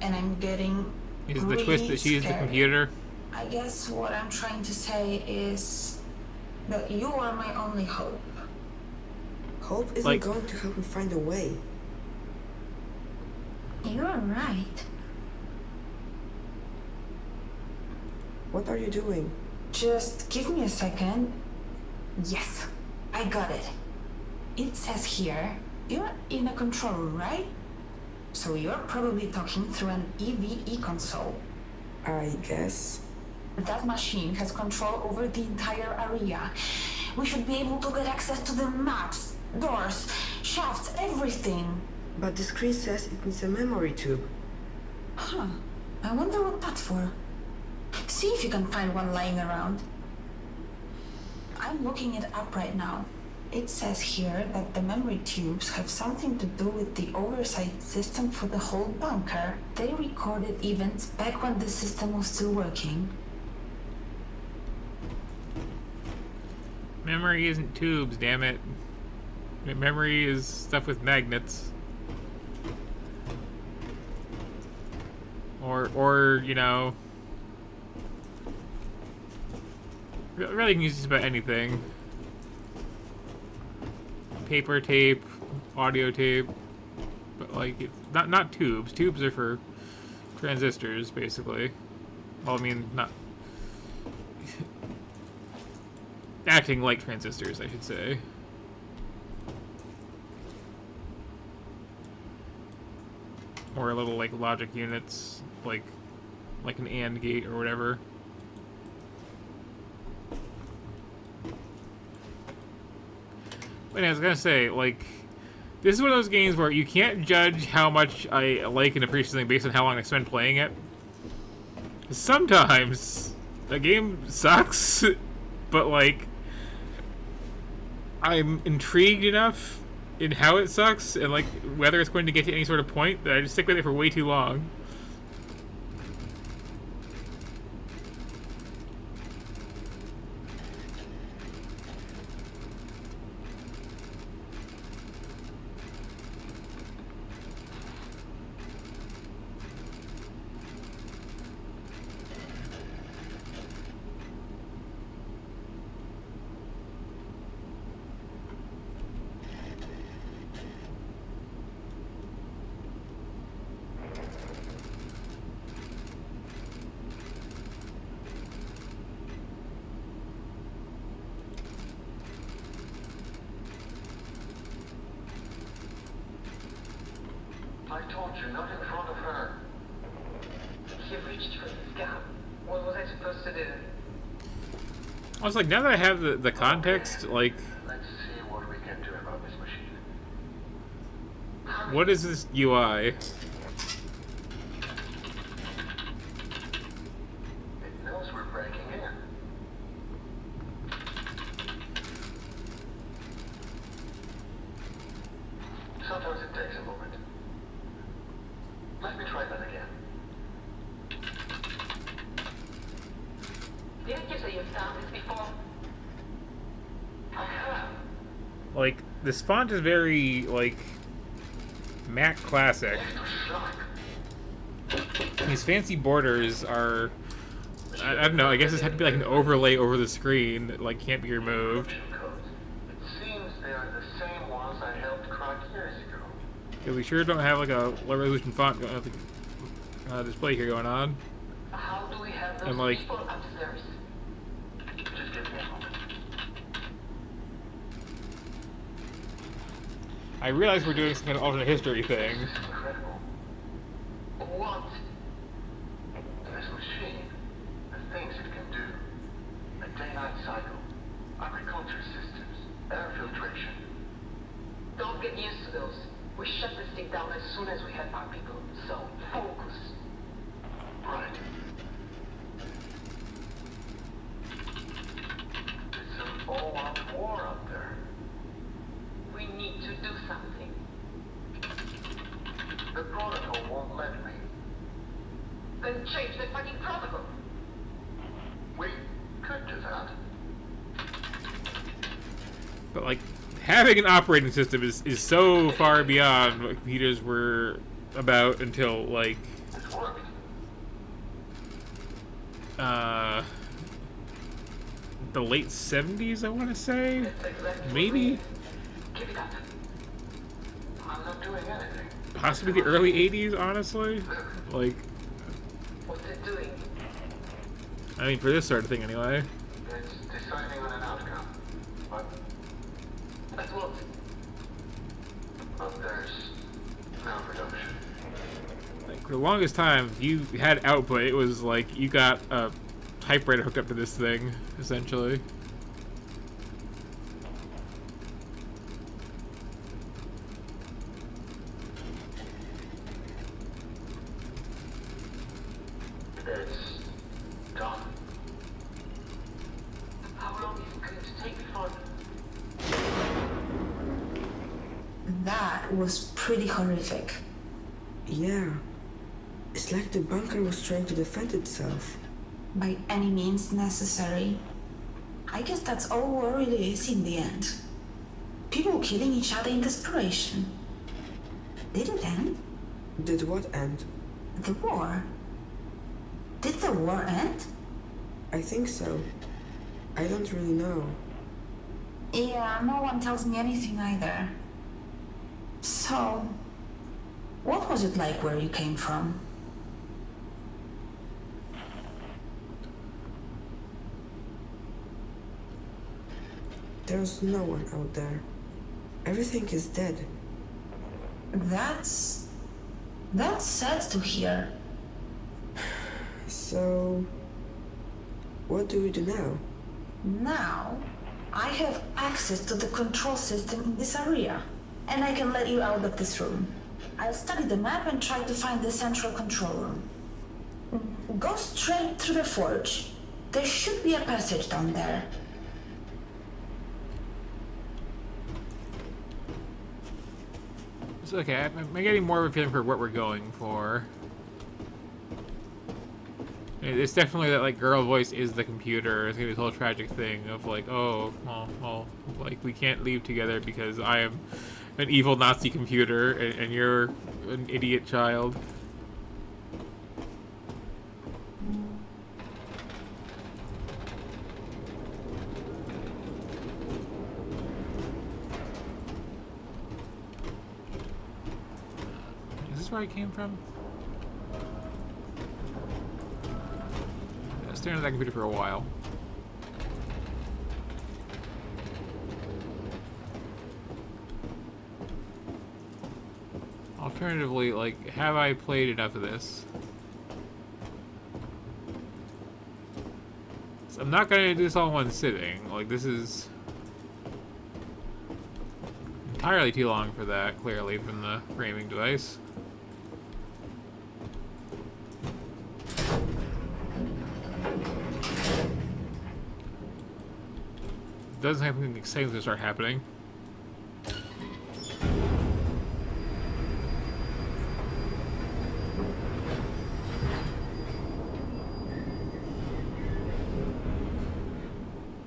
and I'm getting Is the really twist that she's the scared. computer? I guess what I'm trying to say is that you are my only hope. Hope isn't Like- going to help me find a way. You're right. What are you doing? Just give me a second. Yes, I got it. It says here, you're in a control room, right? So you're probably talking through an EVE console. I guess. That machine has control over the entire area. We should be able to get access to the maps, doors, shafts, everything. But the screen says it needs a memory tube. Huh. I wonder what that's for. See if you can find one lying around. I'm looking it up right now. It says here that the memory tubes have something to do with the oversight system for the whole bunker. They recorded events back when the system was still working. Memory isn't tubes, damn it. Memory is stuff with magnets. Or you know, really can use just about anything. Paper tape, audio tape, but like it's not tubes. Tubes are for transistors, basically. Well, I mean, not acting like transistors, I should say. Or little like logic units, like an AND gate or whatever. But I was gonna say, like, this is one of those games where you can't judge how much I like and appreciate something based on how long I spend playing it. Sometimes the game sucks, but like I'm intrigued enough in how it sucks and like whether it's going to get to any sort of point that I just stick with it for way too long. I told you, not in front of her. He reached for his gun. What was I supposed to do? I was like, now that I have the context, like, Let's see what we can do about this machine. what is this UI? It knows we're breaking in. Sometimes it takes a moment. Let me try that again. Didn't you say you've done this before? I have. Like, this font is very, like, Mac Classic. These fancy borders are... I don't know, I guess this had to be like an overlay over the screen that, like, can't be removed. Codes. It seems they are the same ones I helped crack years ago. Because we sure don't have, like, a low-resolution font display here going on. How do we have those And, like, people upstairs? Just give me a moment. I realize we're doing some kind of alternate history thing. This is incredible. What? This machine, the things it can do. A day-night cycle, agriculture systems, air filtration. Don't get used to those. We shut this thing down as soon as we have our people. So, focus. Right. It's an all-out war up there. We need to do something. The protocol won't let me. Then change the fucking protocol. We could do that. But, like, having an operating system is so far beyond what computers were about until, like, It worked. the late 70s, I want to say? That's exactly Maybe? Keep it up. I'm not doing anything. Possibly the early 80s, honestly? Like, What's it doing? I mean, for this sort of thing, anyway. It's deciding on an outcome. But That's what? there's no production. Like, for the longest time, if you had output, it was like you got a typewriter hooked up to this thing, essentially. It's done. How long is it going to take for? That was pretty horrific. Yeah. It's like the bunker was trying to defend itself. By any means necessary. I guess that's all war really is in the end. People killing each other in desperation. Did it end? Did what end? The war? Did the war end? I think so. I don't really know. Yeah, no one tells me anything either. So, what was it like where you came from? There's no one out there. Everything is dead. That's sad to hear. So, what do we do now? Now, I have access to the control system in this area, and I can let you out of this room. I'll study the map and try to find the central control room. Go straight through the forge. There should be a passage down there. It's okay, I'm getting more of a feeling for what we're going for. It's definitely that, like, girl voice is the computer. It's gonna be this whole tragic thing of, like, oh, well, like, we can't leave together because I am an evil Nazi computer and you're an idiot child. Is this where I came from? I was staring at that computer for a while. I'll Alternatively, like, have I played enough of this? So I'm not gonna do this all in one sitting. Like, this is entirely too long for that, clearly, from the framing device. Doesn't have anything exciting to start happening.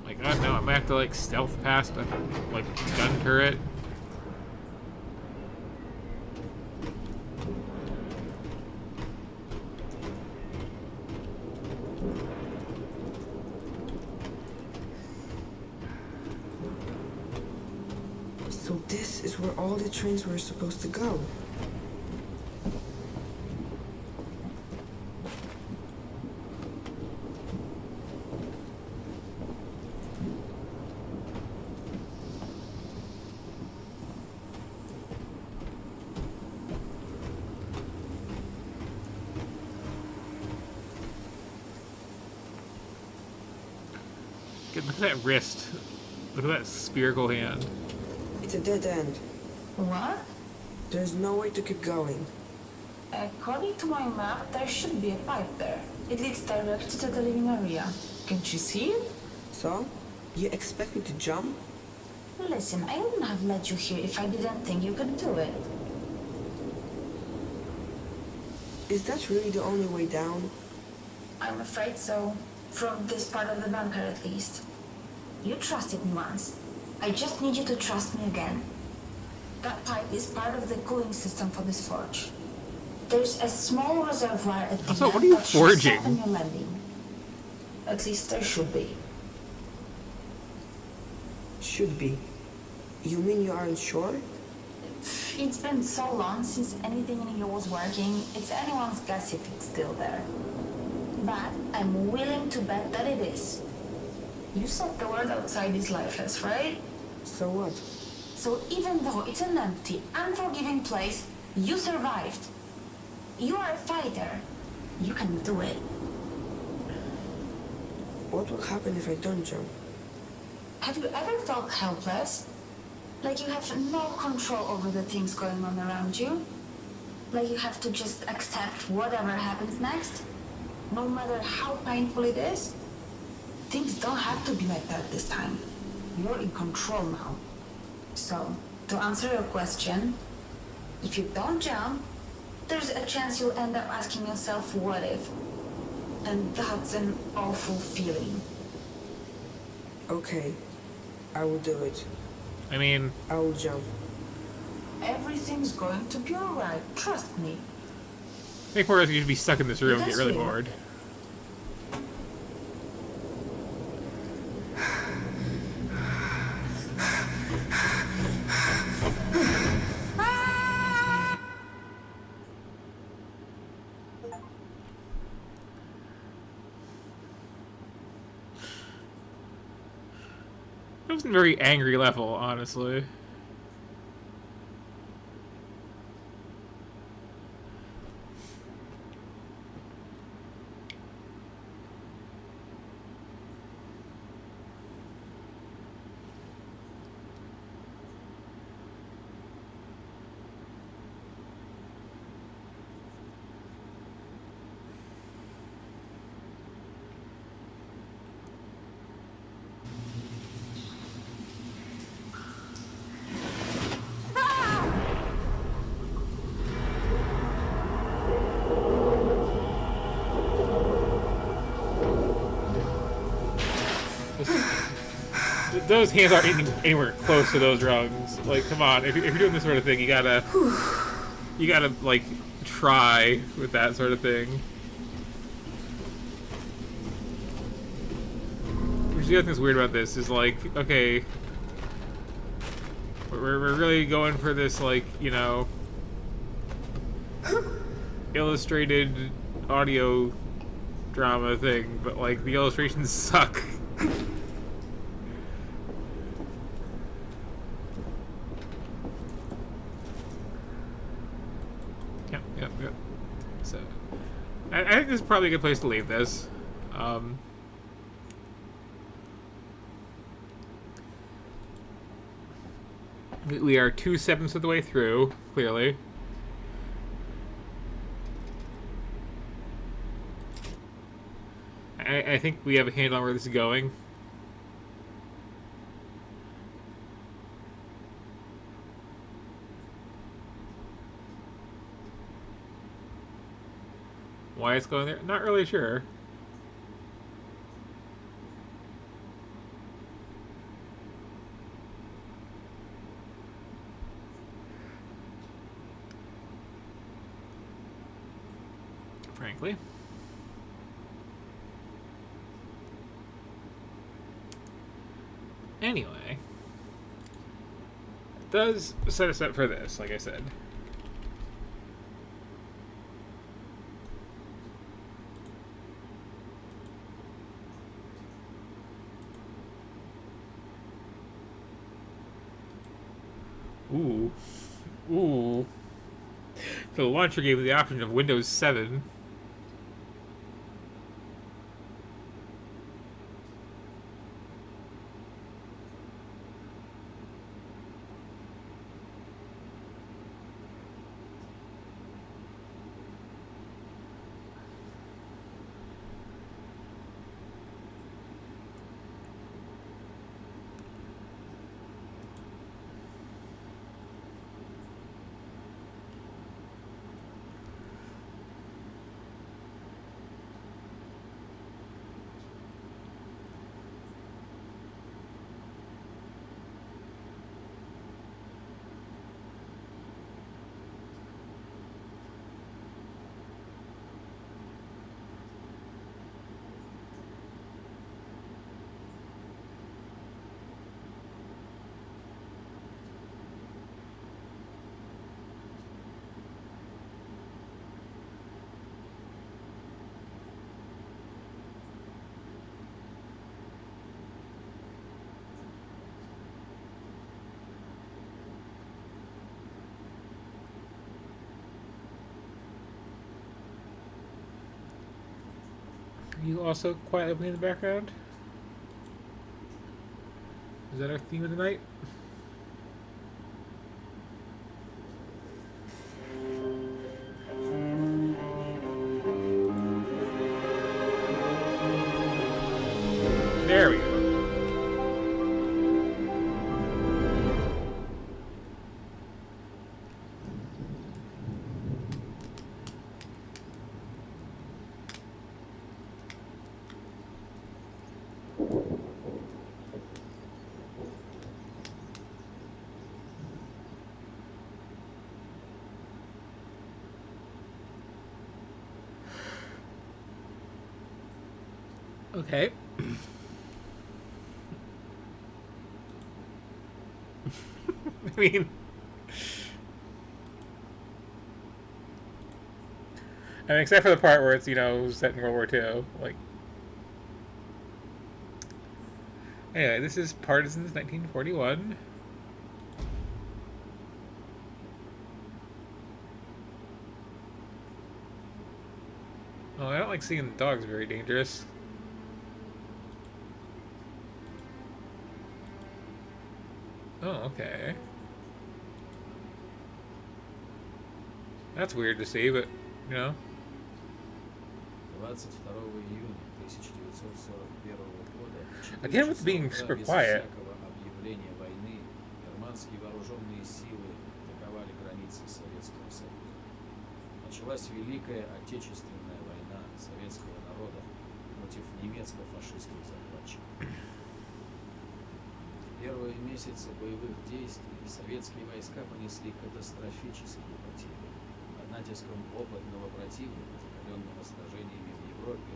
Like, I don't know, I might have to, like, stealth past a, like, gun turret. So this is where all the trains were supposed to go. Look at that wrist. Look at that spherical hand. It's a dead end. What? There's no way to keep going. According to my map, there should be a pipe there. It leads directly to the living area. Can't you see it? So? You expect me to jump? Listen, I wouldn't have let you here if I didn't think you could do it. Is that really the only way down? I'm afraid so. From this part of the bunker, at least. You trusted me once. I just need you to trust me again. That pipe is part of the cooling system for this forge. There's a small reservoir at the Also, end what are you that should forging? soften your landing. At least there should be. Should be. You mean you aren't sure? It's been so long since anything in here was working, it's anyone's guess if it's still there. But I'm willing to bet that it is. You said the world outside is lifeless, right? So what? So even though it's an empty, unforgiving place, you survived. You are a fighter. You can do it. What will happen if I don't jump? Have you ever felt helpless? Like you have no control over the things going on around you? Like you have to just accept whatever happens next? No matter how painful it is? Things don't have to be like that this time. You're in control now. So, to answer your question, if you don't jump, there's a chance you'll end up asking yourself, what if? And that's an awful feeling. Okay. I will do it. I mean, I will jump. Everything's going to be alright, trust me. I think more of us should be stuck in this room and get really bored. It wasn't a very angry level, honestly. Those hands aren't anywhere close to those rungs. Like, come on, if you're doing this sort of thing, you gotta like try with that sort of thing. Which the other thing's weird about this is like, okay, we're really going for this, like, you know, illustrated audio drama thing, but like the illustrations suck. So, I think this is probably a good place to leave this. We are 2/7 of the way through, clearly. I think we have a handle on where this is going. Why it's going there? Not really sure. Frankly. Anyway, it does set us up for this, like I said. Ooh. Ooh. The launcher gave me the option of Windows 7. You also quietly playing in the background? Is that our theme of the night? There we go. Okay. I mean, except for the part where it's, set in World War II. Like, anyway, this is Partisans 1941. Oh, I don't like seeing the dogs very dangerous. Oh, okay. That's weird to see, but, 22 июня 1941 года, again with being super quiet. всякого объявления войны, германские вооруженные силы атаковали границы Советского Союза. Началась Великая Отечественная война советского народа против немецко-фашистских захватчиков. В первые месяцы боевых действий советские войска понесли катастрофические потери. Под натиском опытного противника, закаленного сражениями в Европе,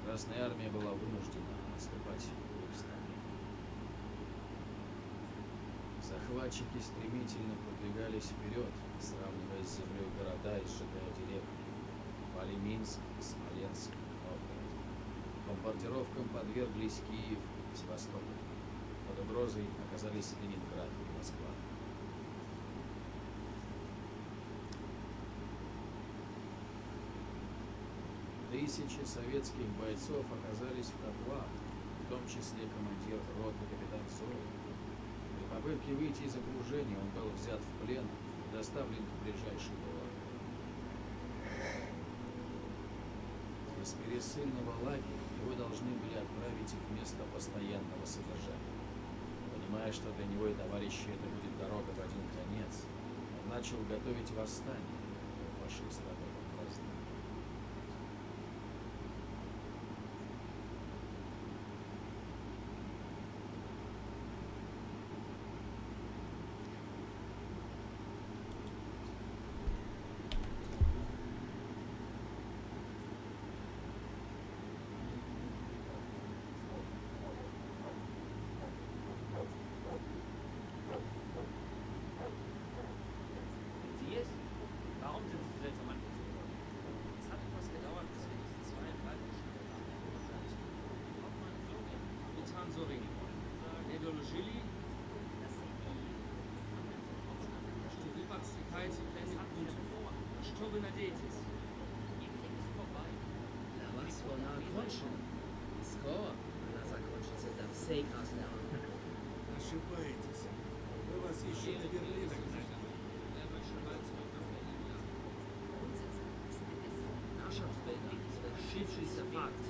Красная Армия была вынуждена отступать в Афганистане. Захватчики стремительно продвигались вперед, сравнивая с землей города и сжигая деревни. Пали Минск, Смоленск, Новгород. Бомбардировкам подверглись Киев и Севастополь. Под угрозой оказались Ленинград и Москва. Тысячи советских бойцов оказались в котлах, в том числе командир роты капитан Зоев. При попытке выйти из окружения он был взят в плен и доставлен в ближайший город. Из пересыльного лагеря его должны были отправить в место постоянного содержания. Понимая, что для него и товарищей это будет дорога в один конец, он начал готовить восстание, но фашисты об этом прознали. Sie es? Warum sind Sie seltsam angezogen? Es hat etwas gedauert, bis wir diese zwei Breitgeschnitt haben. Hauptmann Sorin. Mitan Sorin. Nedoloshili. Stuvipatstrikait und Stovenadetis. Вона кончена. Скоро она закончится до всей Красной Армии. Ошибаетесь. Мы вас еще до Берлина гнали. Herrschaftsbilder, schiefschießer Fakt.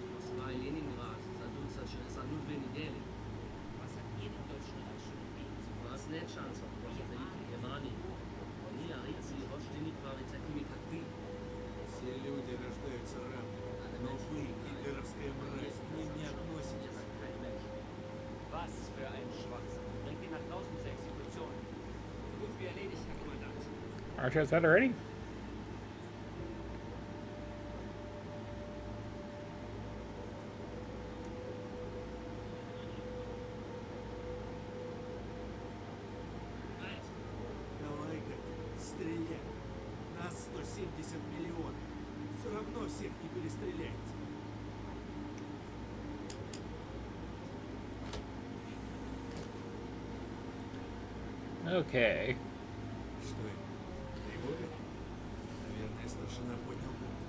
Moskwa, Leningrad, Sadutsache, Salutvenigeli. Was hat ihr dem Deutschen Reich schon entgegen? Was нет шансов против Великой Германии. Ни Арицы, Рождены, правы такими, как вы. Все люди рождаются равными. Но вы, гитлеровская мразь, к ним не относитесь. Was für ein Schwachsinn. Bringt ihn nach draußen zur Exekution. So gut wie erledigt, Herr Kommandant. Archer, is that already? Right. Давай, как, стреляй. Нас 170 миллионов. Все равно всех не перестреляете. Okay. Что это? Тревога? Наверное, старшина поднял бунт.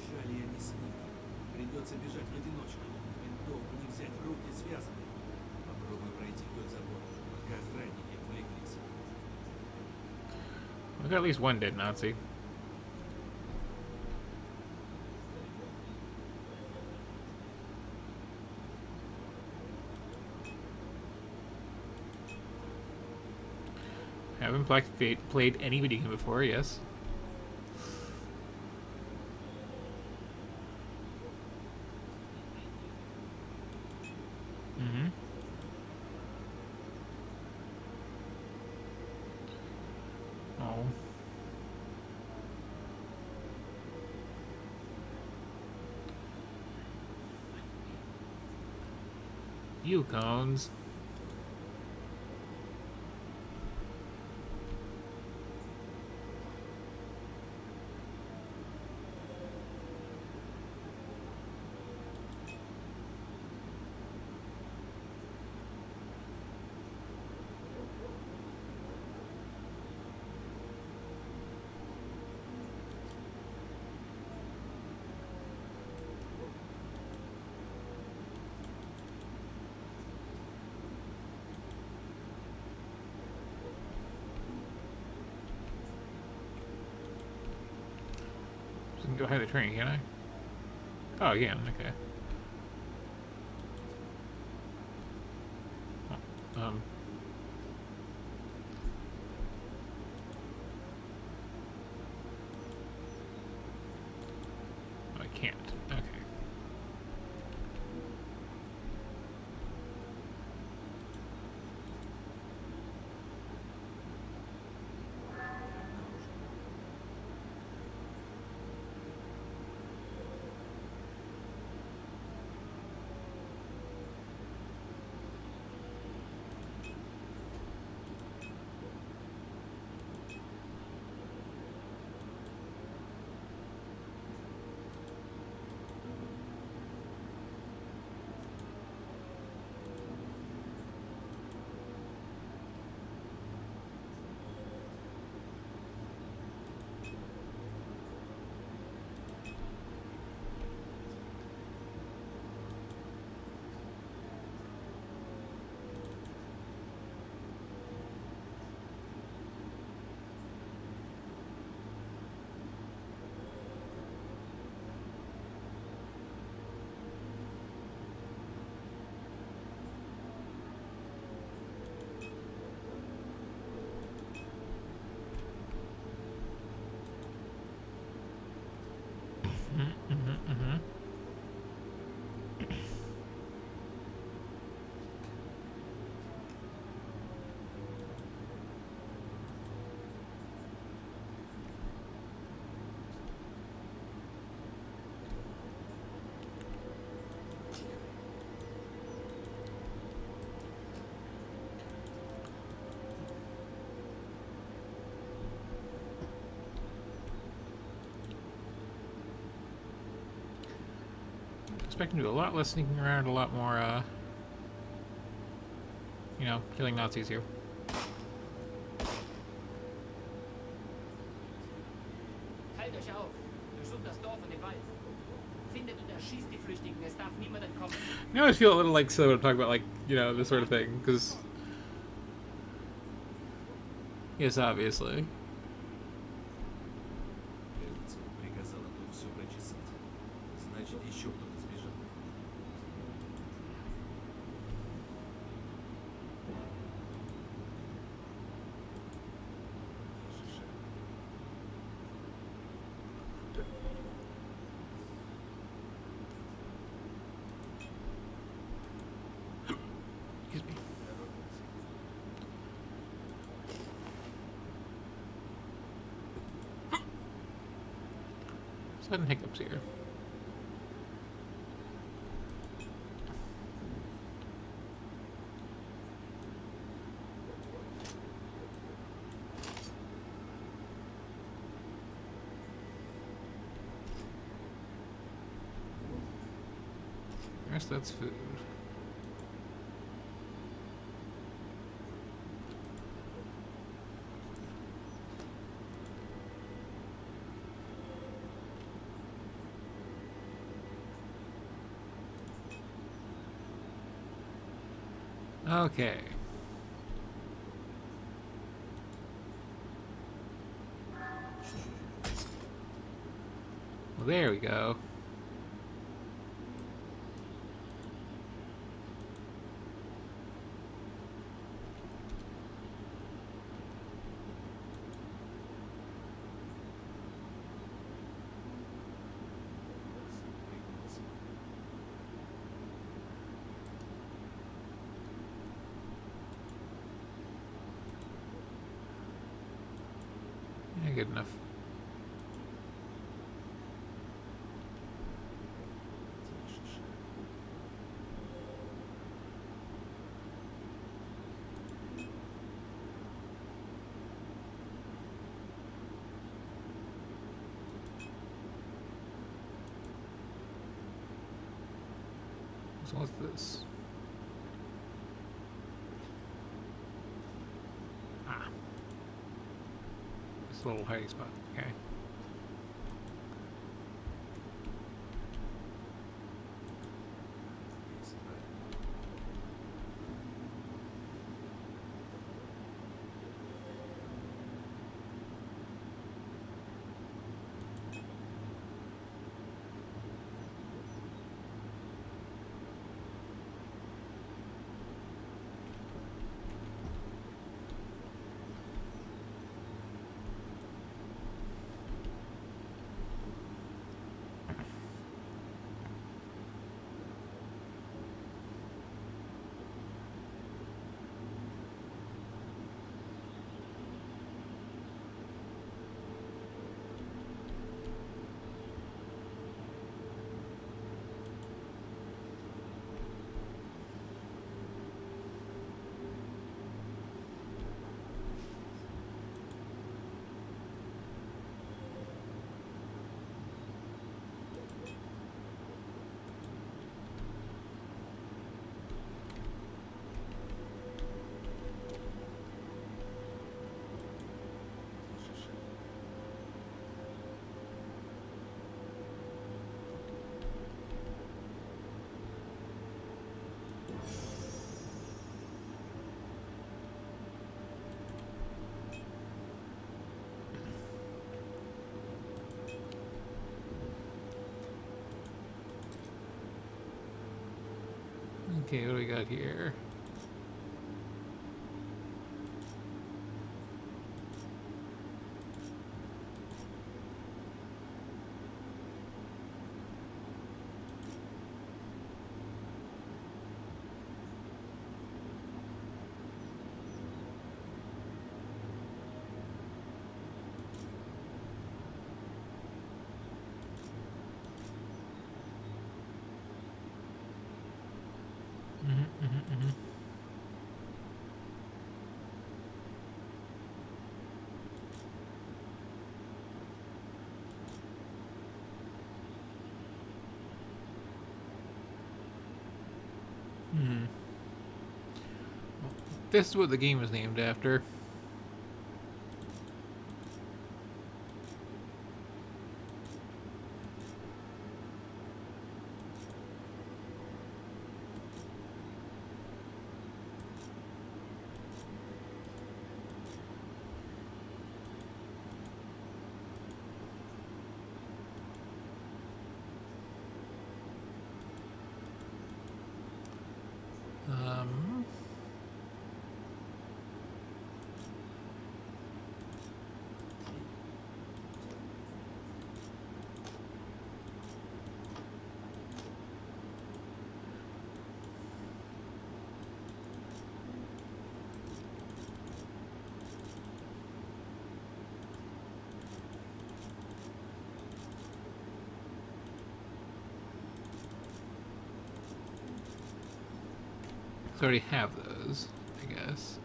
Жаль, я не с ним. Придется бежать в одиночку. Винтовку не взять, руки связаны. Попробуй пройти вдоль забора, пока охранники отвлеклись. We got at least one dead Nazi. Haven't played any video game before, yes. Mm-hmm. Oh. Yukons. I can go behind the train, can I? Oh, I can, okay. Oh, I can't. Okay. Expecting to do a lot less sneaking around, a lot more, you know, killing Nazis here. Teilt euch auf. Durchsucht das Dorf und den Wald. Findet und erschießt die Flüchtigen. Es darf niemand entkommen. I always feel a little like silly when I talk about, like, you know, this sort of thing, because... Yes, obviously. Кажется, приказала тут все прочесать. Значит, еще кто-то сбежал. Excuse me. Sudden hiccups here. I guess that's food. Okay. Well, there we go. Yeah, good enough. So what's this? Ah. This little hiding spot. Okay. Okay, what do we got here? Mm-hmm. Hmm. Well, this is what the game is named after. Um, I already have those, I guess.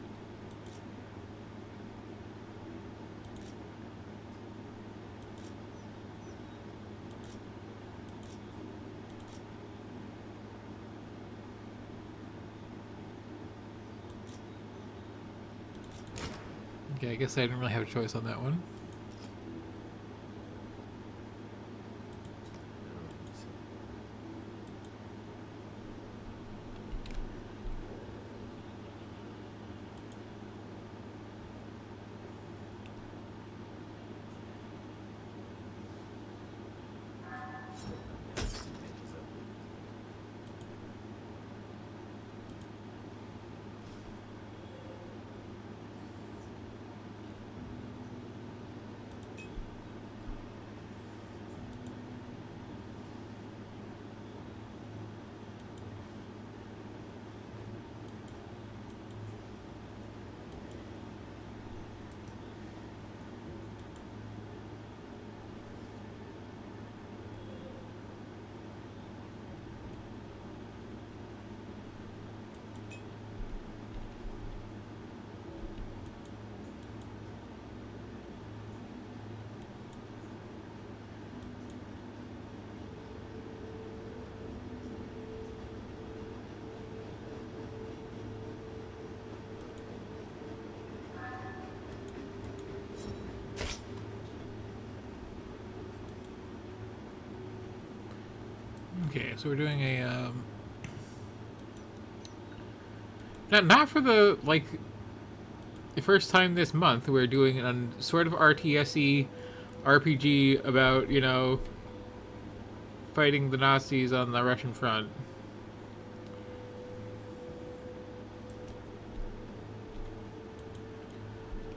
Okay, I guess I didn't really have a choice on that one. Okay, so we're doing a not for the like the first time this month. We're doing a sort of RTS-y RPG about, you know, fighting the Nazis on the Russian front.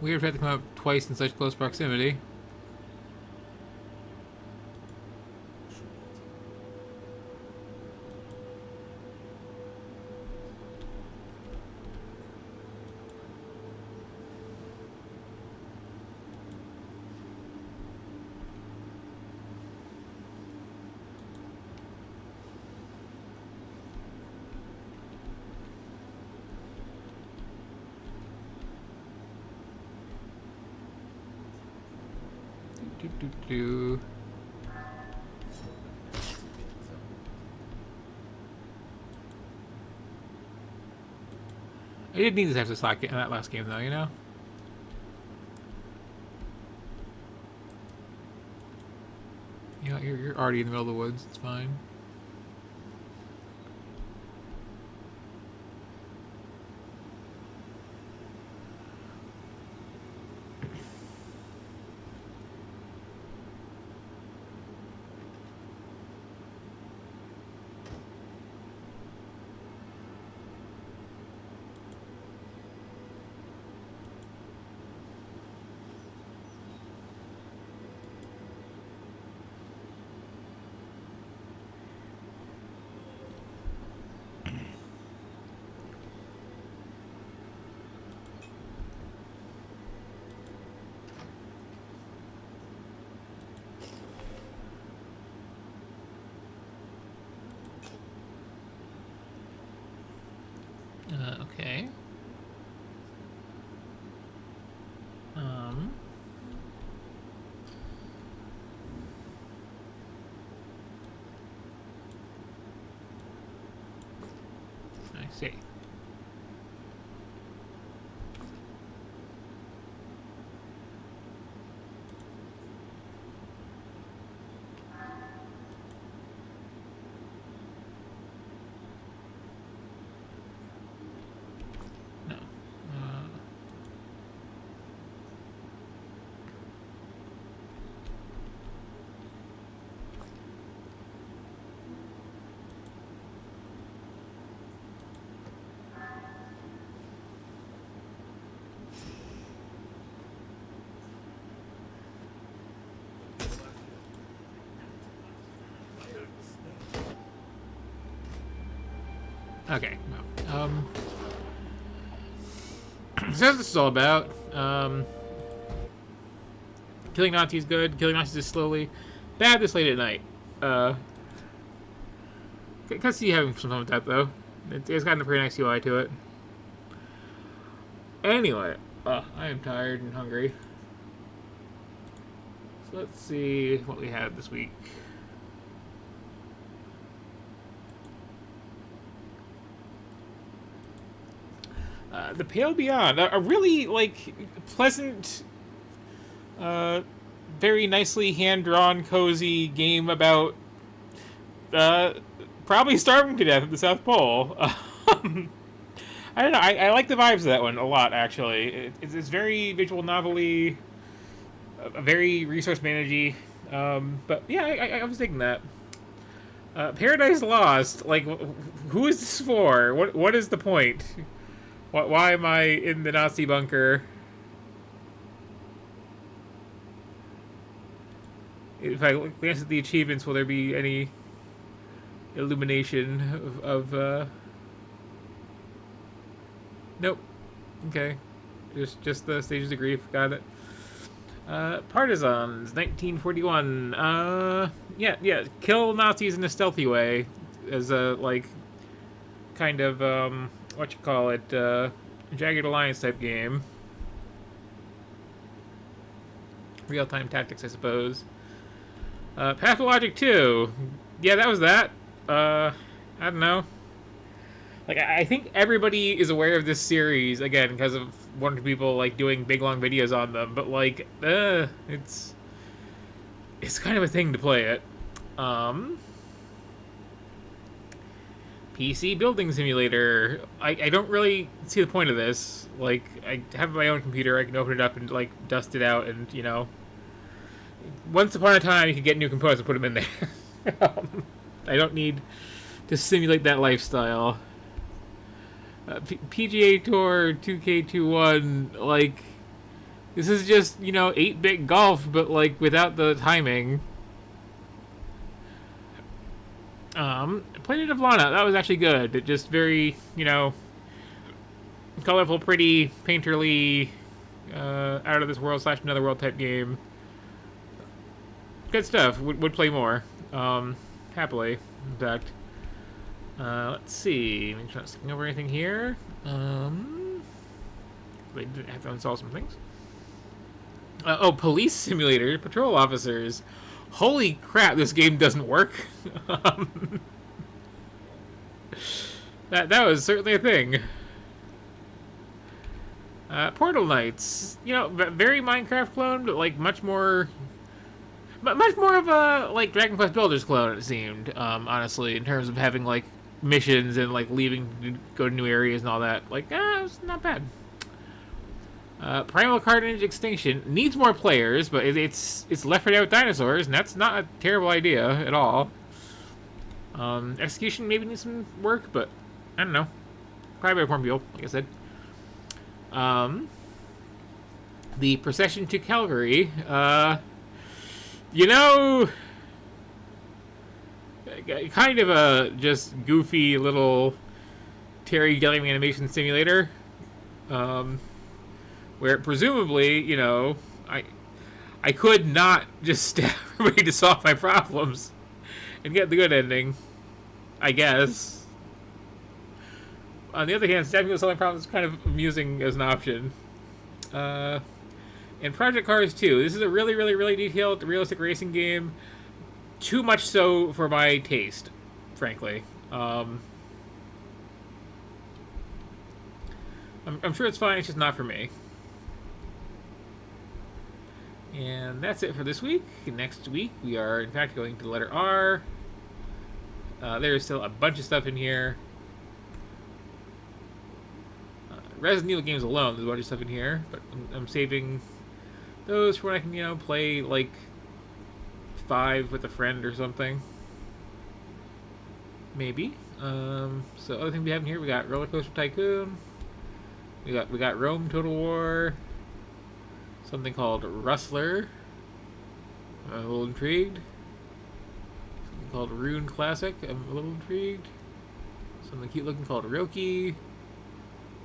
Weird to have to come up twice in such close proximity. Do. I did need this after that last game, though, you know? You know, you're already in the middle of the woods. It's fine. see. No. Okay, well, so that's what this is all about. Killing Nazis good, killing Nazis is slowly bad this late at night. Can see you having some fun with that though. It's got a pretty nice UI to it. Anyway, I am tired and hungry. So let's see what we had this week. The Pale Beyond, a really like pleasant, very nicely hand-drawn, cozy game about probably starving to death at the South Pole. I don't know. I like the vibes of that one a lot. Actually, it's very visual novel-y, very resource managey. But yeah, I was digging that. Paradise Lost. Like, who is this for? What is the point? Why am I in the Nazi bunker? If I glance at the achievements, will there be any illumination of Nope. Okay. Just the Stages of Grief. Got it. Partisans, 1941. Yeah. Kill Nazis in a stealthy way, as a like, kind of what you call it, Jagged Alliance type game. Real-time tactics, I suppose. Pathologic 2. Yeah, that was that. I don't know. Like, I think everybody is aware of this series, again, because of one or two people, like, doing big, long videos on them. But, like, it's kind of a thing to play it. PC Building Simulator. I don't really see the point of this. Like, I have my own computer. I can open it up and, like, dust it out and, you know... Once upon a time, you could get new components and put them in there. I don't need to simulate that lifestyle. PGA Tour 2K21, like, this is just, you know, 8-bit golf, but, like, without the timing. Planet of Lana, that was actually good. It just very, you know, colorful, pretty, painterly, out of this world / another world type game. Good stuff. Would play more. Happily, in fact. Let's see. Make sure I'm not skipping over anything here. I did have to install some things. Police Simulator. Patrol Officers. Holy crap, this game doesn't work. That was certainly a thing. Portal Knights. You know, very Minecraft clone, but like much more of a like Dragon Quest Builders clone, it seemed. Honestly, in terms of having like missions and like leaving to go to new areas and all that. Like, it was not bad. Primal Carnage Extinction needs more players, but it's Left 4 Dead with dinosaurs, and that's not a terrible idea at all. Execution maybe needs some work, but I don't know. Probably better people, like I said. The Procession to Calgary. You know, kind of a just goofy little Terry Gilliam animation simulator, where presumably, you know, I could not just stab everybody to solve my problems and get the good ending, I guess. On the other hand, stabbing to solve my problems is kind of amusing as an option. And Project Cars 2. This is a really, really, really detailed, realistic racing game. Too much so for my taste, frankly. I'm sure it's fine. It's just not for me. And that's it for this week. Next week, we are, in fact, going to the letter R. There's still a bunch of stuff in here. Resident Evil games alone, there's a bunch of stuff in here. But I'm saving those for when I can, you know, play, like, 5 with a friend or something. Maybe. So other things we have in here, we got Roller Coaster Tycoon. We got Rome Total War. Something called Rustler. I'm a little intrigued. Something called Rune Classic. I'm a little intrigued. Something cute looking called Roki.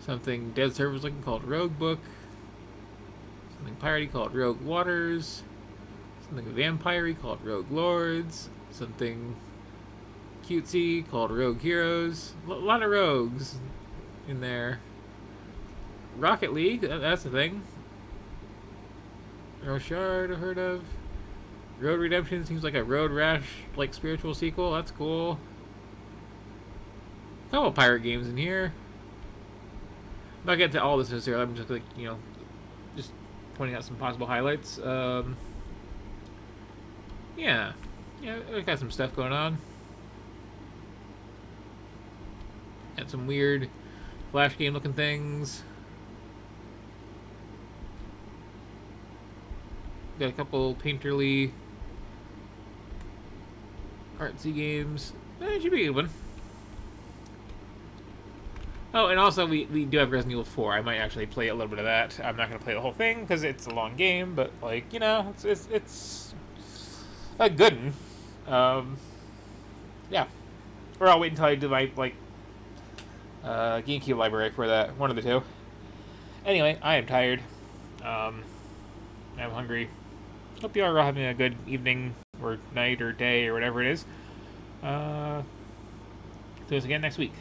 Something Dead Servers looking called Rogue Book. Something piratey called Rogue Waters. Something vampire-y called Rogue Lords. Something cutesy called Rogue Heroes. A lot of rogues in there. Rocket League, that's the thing. Roshard, I've heard of. Road Redemption seems like a Road Rash, like, spiritual sequel. That's cool. A couple pirate games in here. I'm not getting to all this necessarily. I'm just, like, you know, just pointing out some possible highlights. Yeah, I've got some stuff going on. Got some weird Flash game looking things. Got a couple painterly artsy games. It should be a good one. Oh, and also we do have Resident Evil 4. I might actually play a little bit of that. I'm not going to play the whole thing because it's a long game, but, like, you know, it's a good one. Yeah. Or I'll wait until I do my, like, GameCube library for that. One of the two. Anyway, I am tired. I'm hungry. Hope you are all having a good evening, or night, or day, or whatever it is. See us again next week.